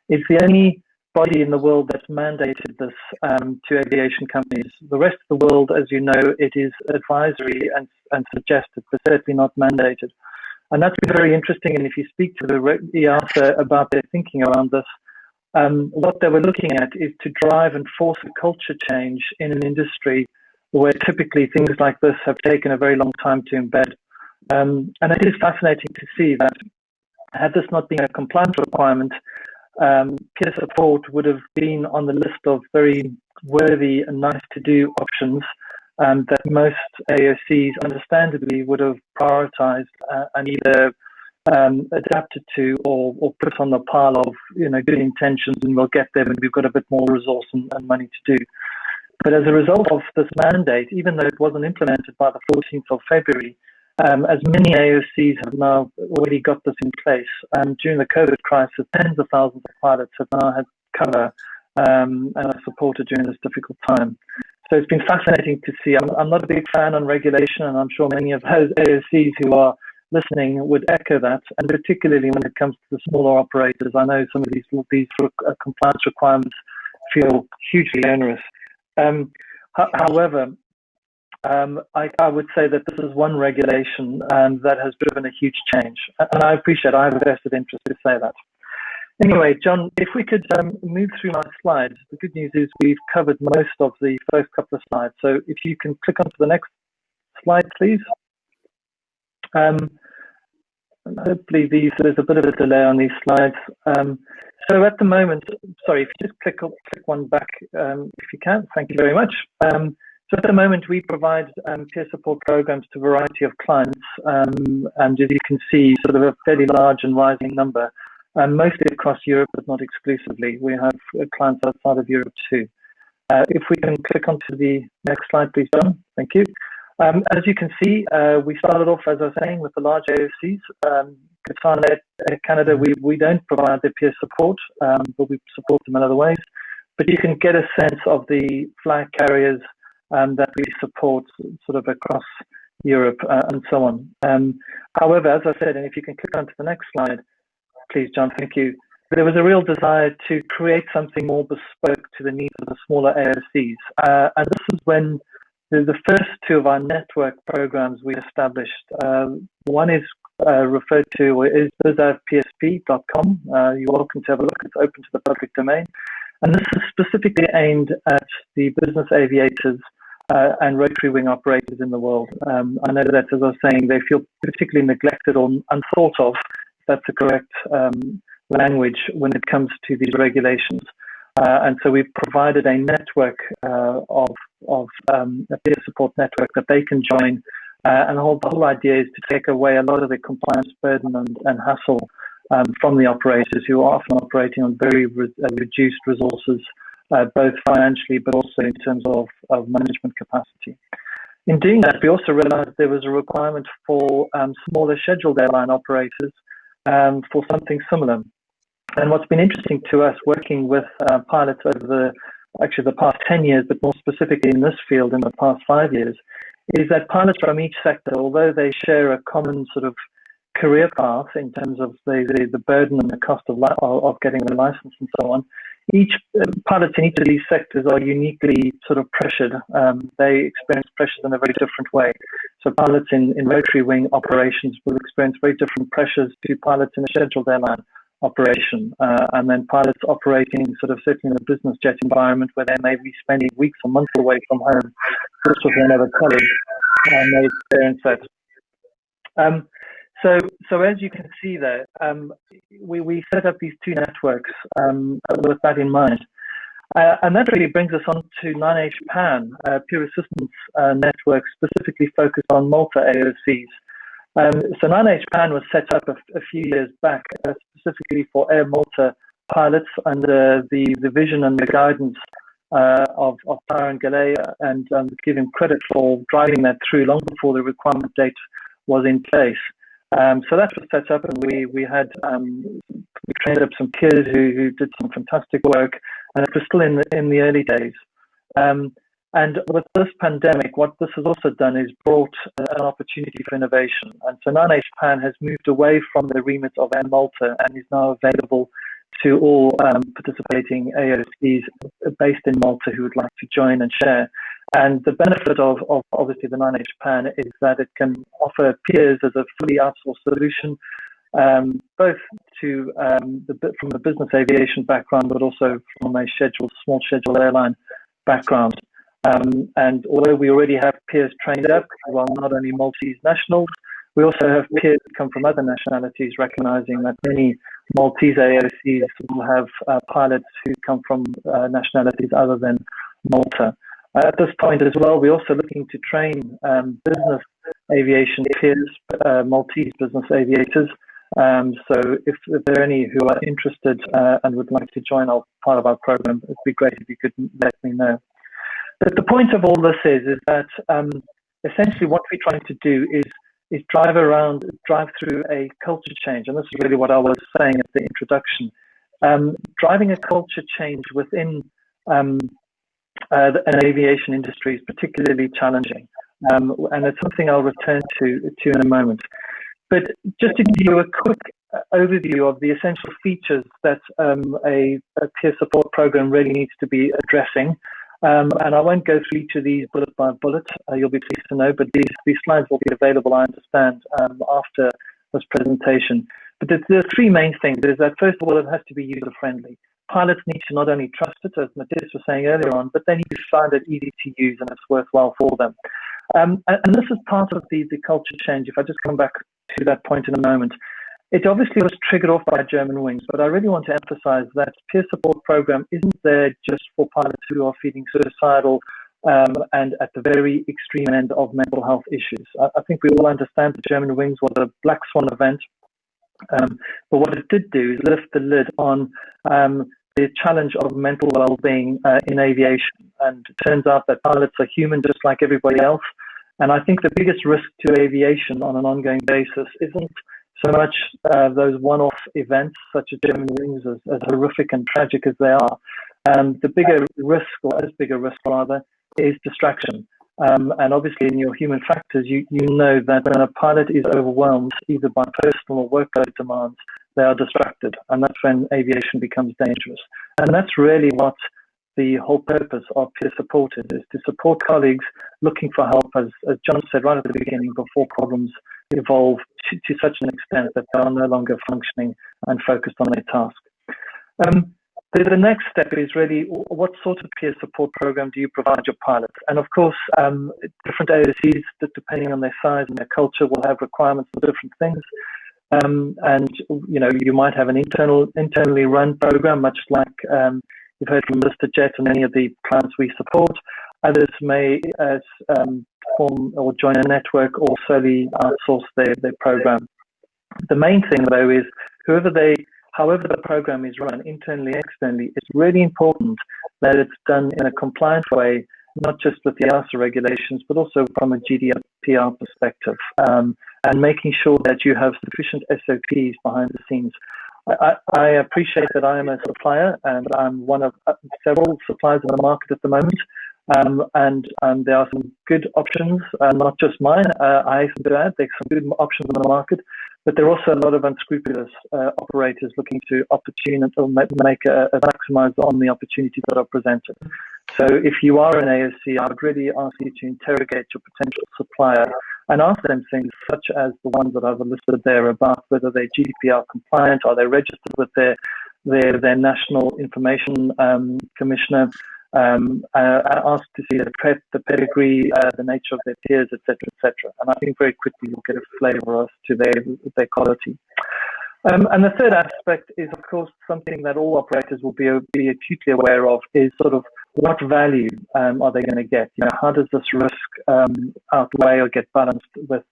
is the only body in the world that's mandated this to aviation companies. The rest of the world, as you know, it is advisory and suggested, but certainly not mandated. And that's very interesting. And if you speak to the EASA about their thinking around this, what they were looking at is to drive and force a culture change in an industry where typically things like this have taken a very long time to embed. And it is fascinating to see that had this not been a compliance requirement, peer support would have been on the list of very worthy and nice to do options that most AOCs understandably would have prioritized and either adapted to or put on the pile of good intentions, and we'll get there when we've got a bit more resource and money to do. But as a result of this mandate, even though it wasn't implemented by the 14th of February, as many AOCs have now already got this in place, during the COVID crisis, tens of thousands of pilots have now had cover and are supported during this difficult time. So it's been fascinating to see. I'm not a big fan on regulation, and I'm sure many of those AOCs who are listening would echo that, and particularly when it comes to the smaller operators. I know some of these compliance requirements feel hugely onerous. However, I would say that this is one regulation that has driven a huge change, and I appreciate I have a vested interest to say that. Anyway, John, if we could move through my slides. The good news is we've covered most of the first couple of slides, so if you can click onto the next slide, please. Hopefully there's a bit of a delay on these slides. So at the moment, sorry, if you just click one back if you can, thank you very much. So at the moment, we provide peer support programs to a variety of clients, and as you can see, sort of a fairly large and rising number, mostly across Europe, but not exclusively. We have clients outside of Europe too. If we can click onto the next slide, please, John. Thank you. As you can see, we started off, as I was saying, with the large AOCs. Qatar and Canada, we don't provide the peer support, but we support them in other ways. But you can get a sense of the flag carriers that we support sort of across Europe and so on. However, as I said, and if you can click onto the next slide, please, John, thank you. There was a real desire to create something more bespoke to the needs of the smaller AOCs. And this is when the first two of our network programs we established. One is referred to is bizavpsp.com. You're welcome to have a look. It's open to the public domain. And this is specifically aimed at the business aviators and rotary wing operators in the world. I know that, as I was saying, they feel particularly neglected or unthought of, if that's the correct language, when it comes to these regulations. And so we've provided a network of a peer support network that they can join. And the whole idea is to take away a lot of the compliance burden and hassle from the operators who are often operating on very reduced resources, both financially but also in terms of management capacity. In doing that, we also realized there was a requirement for smaller scheduled airline operators for something similar. And what's been interesting to us working with pilots over the past 10 years, but more specifically in this field in the past 5 years, is that pilots from each sector, although they share a common sort of career path in terms of the burden and the cost of getting the license and so on, pilots in each of these sectors are uniquely sort of pressured. They experience pressures in a very different way. So pilots in rotary wing operations will experience very different pressures to pilots in a scheduled airline operation. And then pilots operating sort of certainly in a business jet environment where they may be spending weeks or months away from home, just with another colleague, and they experience that. So as you can see there, we set up these two networks with that in mind. And that really brings us on to 9H PAN, Peer Assistance Network, specifically focused on Malta AOCs. So 9H PAN was set up a few years back specifically for Air Malta pilots under the vision and the guidance of Taran Galea, and give him credit for driving that through long before the requirement date was in place. So that was set up, and we trained up some kids who did some fantastic work, and it was still in the early days. And with this pandemic, what this has also done is brought an opportunity for innovation. And so 9H PAN has moved away from the remit of Air Malta and is now available to all participating AOCs based in Malta who would like to join and share. And the benefit of obviously the 9H PAN is that it can offer peers as a fully outsourced solution, both to from the business aviation background, but also from a small scheduled airline background. And although we already have peers trained up, well, not only Maltese nationals, we also have peers that come from other nationalities, recognizing that many Maltese AOCs will have pilots who come from nationalities other than Malta. At this point as well, we're also looking to train business aviation peers, Maltese business aviators. So if there are any who are interested and would like to join part of our program, it'd be great if you could let me know. But the point of all this is that essentially what we're trying to do is drive through a culture change. And this is really what I was saying at the introduction. Driving a culture change within an aviation industry is particularly challenging. And it's something I'll return to in a moment. But just to give you a quick overview of the essential features that a peer support program really needs to be addressing. And I won't go through each of these bullet by bullet, you'll be pleased to know, but these slides will be available, I understand, after this presentation. But there are three main things. There's that, first of all, it has to be user-friendly. Pilots need to not only trust it, as Matthias was saying earlier on, but they need to find it easy to use and it's worthwhile for them. And this is part of the culture change. If I just come back to that point in a moment. It obviously was triggered off by German Wings, but I really want to emphasize that peer support program isn't there just for pilots who are feeling suicidal and at the very extreme end of mental health issues. I think we all understand the German Wings was a black swan event, but what it did do is lift the lid on the challenge of mental well-being in aviation. And it turns out that pilots are human just like everybody else. And I think the biggest risk to aviation on an ongoing basis isn't so much those one-off events such as German Wings, as horrific and tragic as they are. The bigger risk, or as big a risk rather, is distraction. And obviously in your human factors, you know that when a pilot is overwhelmed, either by personal or workload demands, they are distracted. And that's when aviation becomes dangerous. And that's really what the whole purpose of peer support is to support colleagues looking for help, as John said right at the beginning, before problems evolve to such an extent that they are no longer functioning and focused on their task. The next step is really, what sort of peer support program do you provide your pilots? And of course, different AOCs, depending on their size and their culture, will have requirements for different things. And you might have an internally run program, much like you've heard from Mr. Jet and many of the clients we support. Others may form or join a network or solely outsource their program. The main thing, though, is however the program is run, internally, externally, it's really important that it's done in a compliant way, not just with the EASA regulations, but also from a GDPR perspective, and making sure that you have sufficient SOPs behind the scenes. I appreciate that I am a supplier, and I'm one of several suppliers in the market at the moment, and there are some good options, not just mine. I hasten to add, there's some good options in the market, but there are also a lot of unscrupulous operators looking to maximize on the opportunities that are presented. So if you are an AOC, I would really ask you to interrogate your potential supplier and ask them things such as the ones that I've listed there about whether they're GDPR compliant, are they registered with their National Information Commissioner, ask to see the pedigree, the nature of their peers, etc., etc. And I think very quickly you'll get a flavour as to their quality. And the third aspect is, of course, something that all operators will be acutely aware of, is sort of what value are they going to get? How does this risk outweigh or get balanced with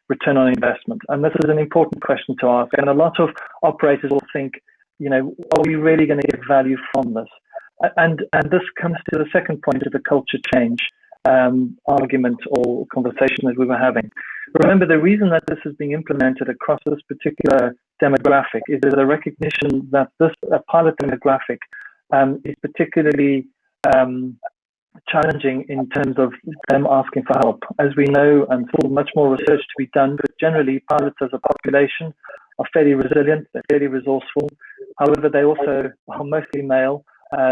return on investment? And this is an important question to ask. And a lot of operators will think, are we really going to get value from this? And this comes to the second point of the culture change argument or conversation that we were having. Remember, the reason that this is being implemented across this particular demographic is there's a recognition that this pilot demographic is particularly challenging in terms of them asking for help. As we know, and still much more research to be done, but generally pilots as a population are fairly resilient, they're fairly resourceful. However, they also are mostly male,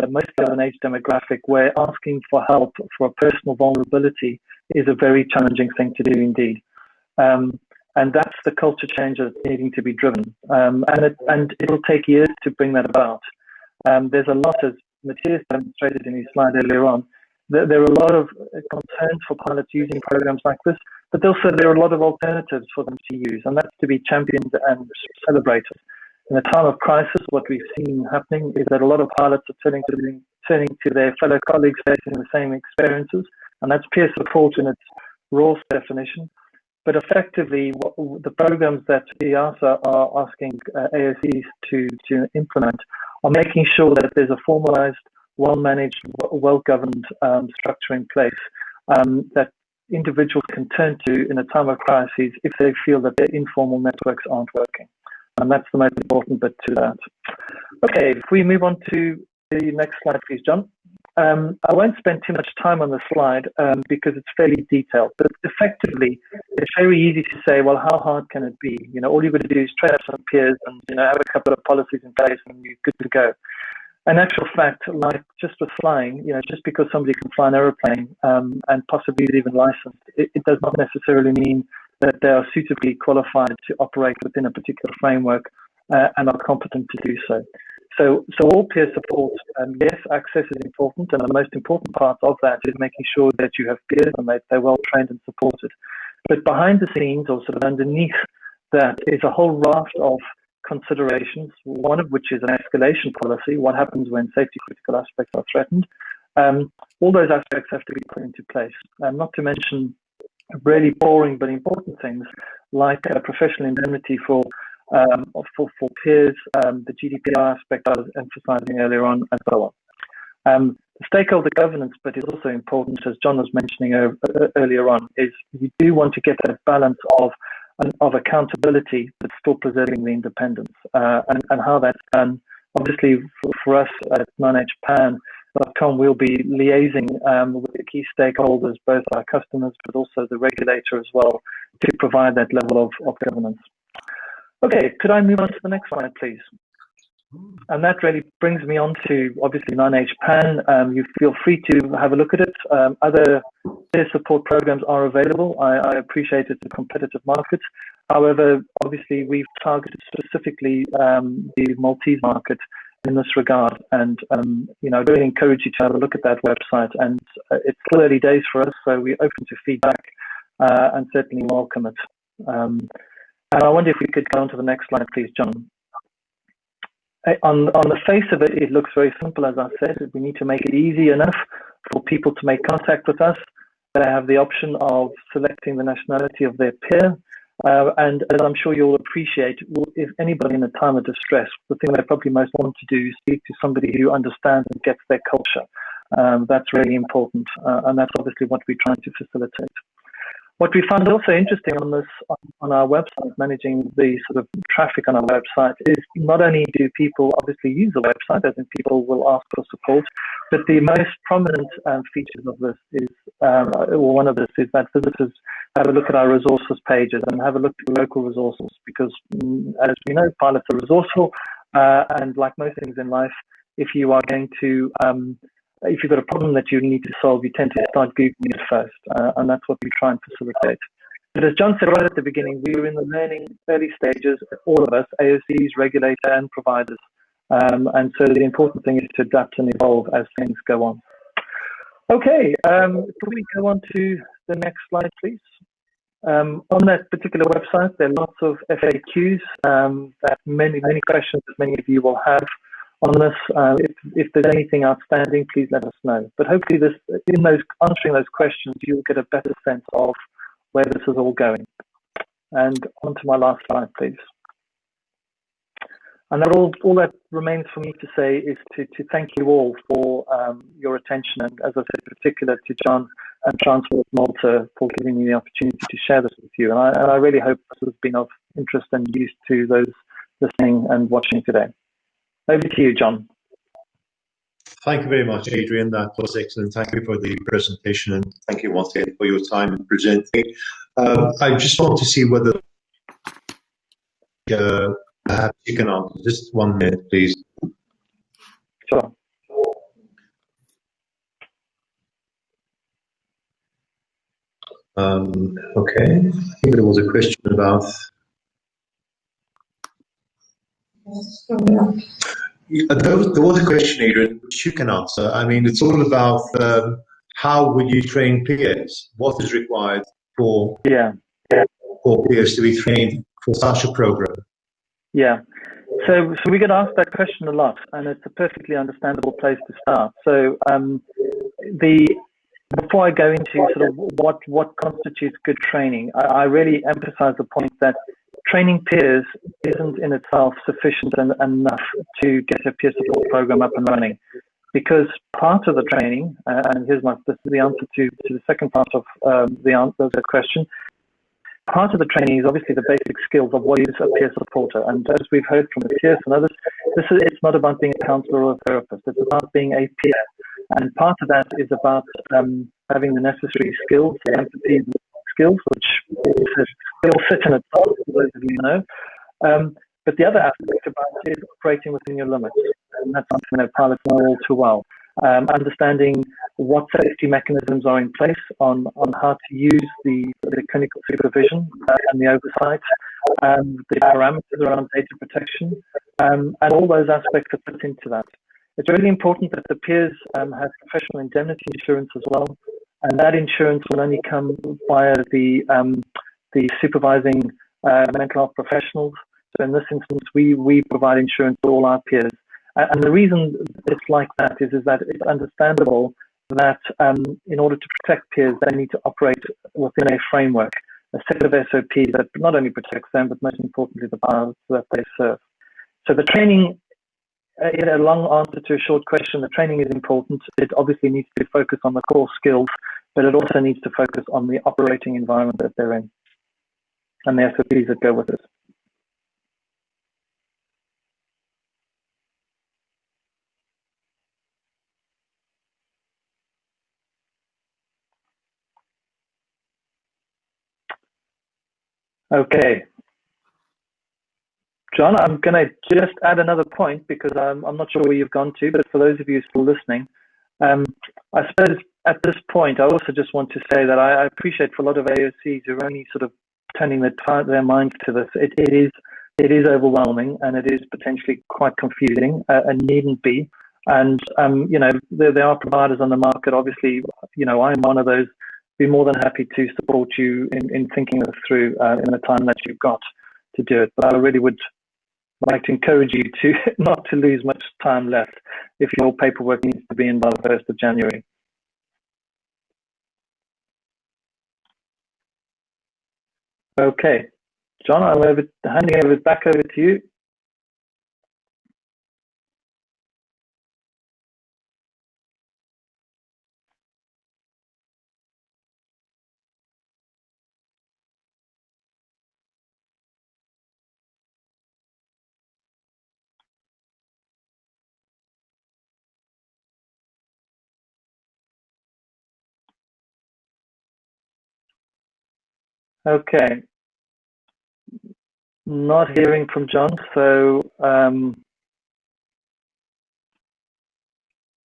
mostly of an age demographic where asking for help for a personal vulnerability is a very challenging thing to do indeed. And that's the culture change that's needing to be driven. And it'll take years to bring that about. There's a lot, as Matthias demonstrated in his slide earlier on, there are a lot of concerns for pilots using programs like this, but also there are a lot of alternatives for them to use, and that's to be championed and celebrated. In a time of crisis, what we've seen happening is that a lot of pilots are turning to their fellow colleagues facing the same experiences, and that's peer support in its rawest definition. But effectively, the programs that EASA are asking AOCs to implement are making sure that there's a formalized, well-managed, well-governed structure in place that individuals can turn to in a time of crisis if they feel that their informal networks aren't working. And that's the most important bit to that. Okay, if we move on to the next slide, please, John. I won't spend too much time on the slide because it's fairly detailed, but effectively, it's very easy to say, well, how hard can it be? All you've got to do is train up some peers and have a couple of policies in place and you're good to go. In actual fact, like just with flying, just because somebody can fly an aeroplane and possibly is even licensed, it does not necessarily mean that they are suitably qualified to operate within a particular framework and are competent to do so. So all peer support, yes, access is important, and the most important part of that is making sure that you have peers and that they're well trained and supported. But behind the scenes, or sort of underneath that, is a whole raft of considerations, one of which is an escalation policy, what happens when safety critical aspects are threatened, All those aspects have to be put into place, not to mention really boring but important things like professional indemnity for peers, the GDPR aspect I was emphasizing earlier on, and so on. The stakeholder governance bit is also important, as John was mentioning earlier on, is you do want to get that balance of accountability but still preserving the independence, and how that's done. Obviously, for us at manageplan.com, we'll be liaising with the key stakeholders, both our customers but also the regulator as well, to provide that level of governance. Okay, could I move on to the next slide, please? And that really brings me on to, obviously, manageplan. You feel free to have a look at it. Other peer support programs are available. I appreciate it's a competitive market. However, obviously, we've targeted specifically the Maltese market in this regard. And, I really encourage you to have a look at that website. And it's still early days for us, so we're open to feedback and certainly welcome it. And I wonder if we could go on to the next slide, please, John. On the face of it, it looks very simple, as I said. We need to make it easy enough for people to make contact with us. They have the option of selecting the nationality of their peer. And as I'm sure you'll appreciate, if anybody in a time of distress, the thing they probably most want to do is speak to somebody who understands and gets their culture. That's really important. And that's obviously what we're trying to facilitate. What we found also interesting on our website, managing the sort of traffic on our website, is not only do people obviously use the website, as in people will ask for support, but the most prominent features of this is, or one of this is that visitors have a look at our resources pages and have a look at local resources, because as we know, pilots are resourceful, and like most things in life, if you are going to if you've got a problem that you need to solve, you tend to start Googling it first, and that's what we try and facilitate. But as John said right at the beginning, we were in the learning early stages, all of us, AOCs, regulator and providers. And so the important thing is to adapt and evolve as things go on. Okay, can we go on to the next slide, please? On that particular website, there are lots of FAQs, that many questions that many of you will have on this. If there's anything outstanding, please let us know. But hopefully answering those questions, you'll get a better sense of where this is all going. And on to my last slide, please. And that all that remains for me to say is to thank you all for your attention, and as I said, in particular to John and Transport Malta for giving me the opportunity to share this with you. And I really hope this has been of interest and use to those listening and watching today. Over to you, John. Thank you very much, Adrian. That was excellent. Thank you for the presentation, and thank you once again for your time in presenting. I just want to see whether perhaps you can answer. Just 1 minute, please. Sure. Okay. I think there was a question about. There was a question, Adrian, which you can answer. I mean, it's all about how would you train peers? What is required for peers to be trained for such a program? Yeah. So we get asked that question a lot, and it's a perfectly understandable place to start. So before I go into sort of what constitutes good training, I really emphasize the point that training peers isn't in itself sufficient and enough to get a peer support program up and running, because part of the training, and this is the answer to the second part of the question. Part of the training is obviously the basic skills of what is a peer supporter, and as we've heard from Matthias and others, it's not about being a counsellor or a therapist. It's about being a peer, and part of that is about having the necessary skills, the empathy skills, which is a skill set in itself, for those of you who know. But the other aspect about it is operating within your limits, and that's something that pilots know all too well. Understanding what safety mechanisms are in place on how to use the clinical supervision and the oversight, the parameters around data protection, and all those aspects are put into that. It's really important that the peers have professional indemnity insurance as well, and that insurance will only come via the supervising mental health professionals. So in this instance, we provide insurance to all our peers. And the reason it's like that is that it's understandable that in order to protect peers, they need to operate within a framework, a set of SOPs that not only protects them, but most importantly, the pilots that they serve. So the training, in a long answer to a short question, the training is important. It obviously needs to focus on the core skills, but it also needs to focus on the operating environment that they're in and the SOPs that go with it. Okay. John, I'm going to just add another point because I'm not sure where you've gone to, but for those of you still listening, I suppose at this point, I also just want to say that I appreciate for a lot of AOCs who are only sort of turning their minds to this. It is overwhelming and it is potentially quite confusing and needn't be. And, you know, there are providers on the market. Obviously, you know, I'm one of those. Be more than happy to support you in thinking this through in the time that you've got to do it. But I really would like to encourage you to not to lose much time left if your paperwork needs to be in by the 1st of January. Okay, John, I'm handing it back over to you. Okay. Not hearing from John, so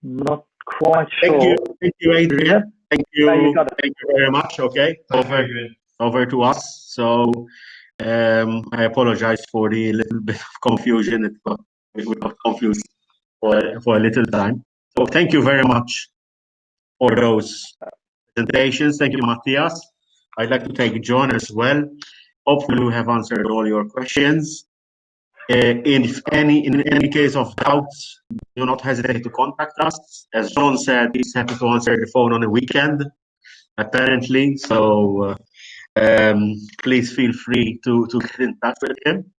not quite sure. Thank you, Adrian. Thank you very much. Okay, over to us. So I apologize for the little bit of confusion. We got confused for a little time. So thank you very much for those presentations. Thank you, Matthias. I'd like to thank John as well. Hopefully we have answered all your questions. In any case of doubts, do not hesitate to contact us. As John said, he's happy to answer the phone on a weekend, apparently. So please feel free to get in touch with him.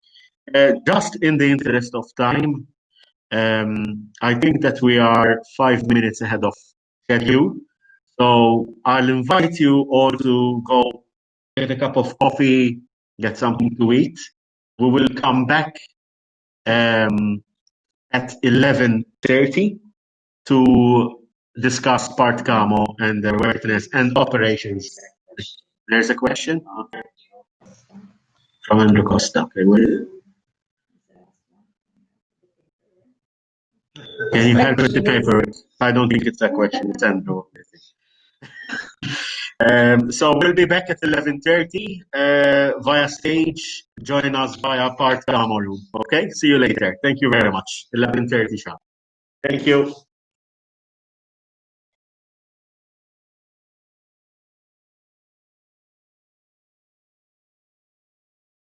Just in the interest of time, I think that we are 5 minutes ahead of schedule. So I'll invite you all to go get a cup of coffee, get something to eat. We will come back at 11:30 to discuss Part Camo and the awareness and operations. There's a question? Okay. From Andrew Costa. Okay, can you help with the paper? I don't think it's a question, it's Andrew. So we'll be back at 11:30 via stage. Join us via Part Camo room. Okay, see you later. Thank you very much. 11:30 sharp. Thank you.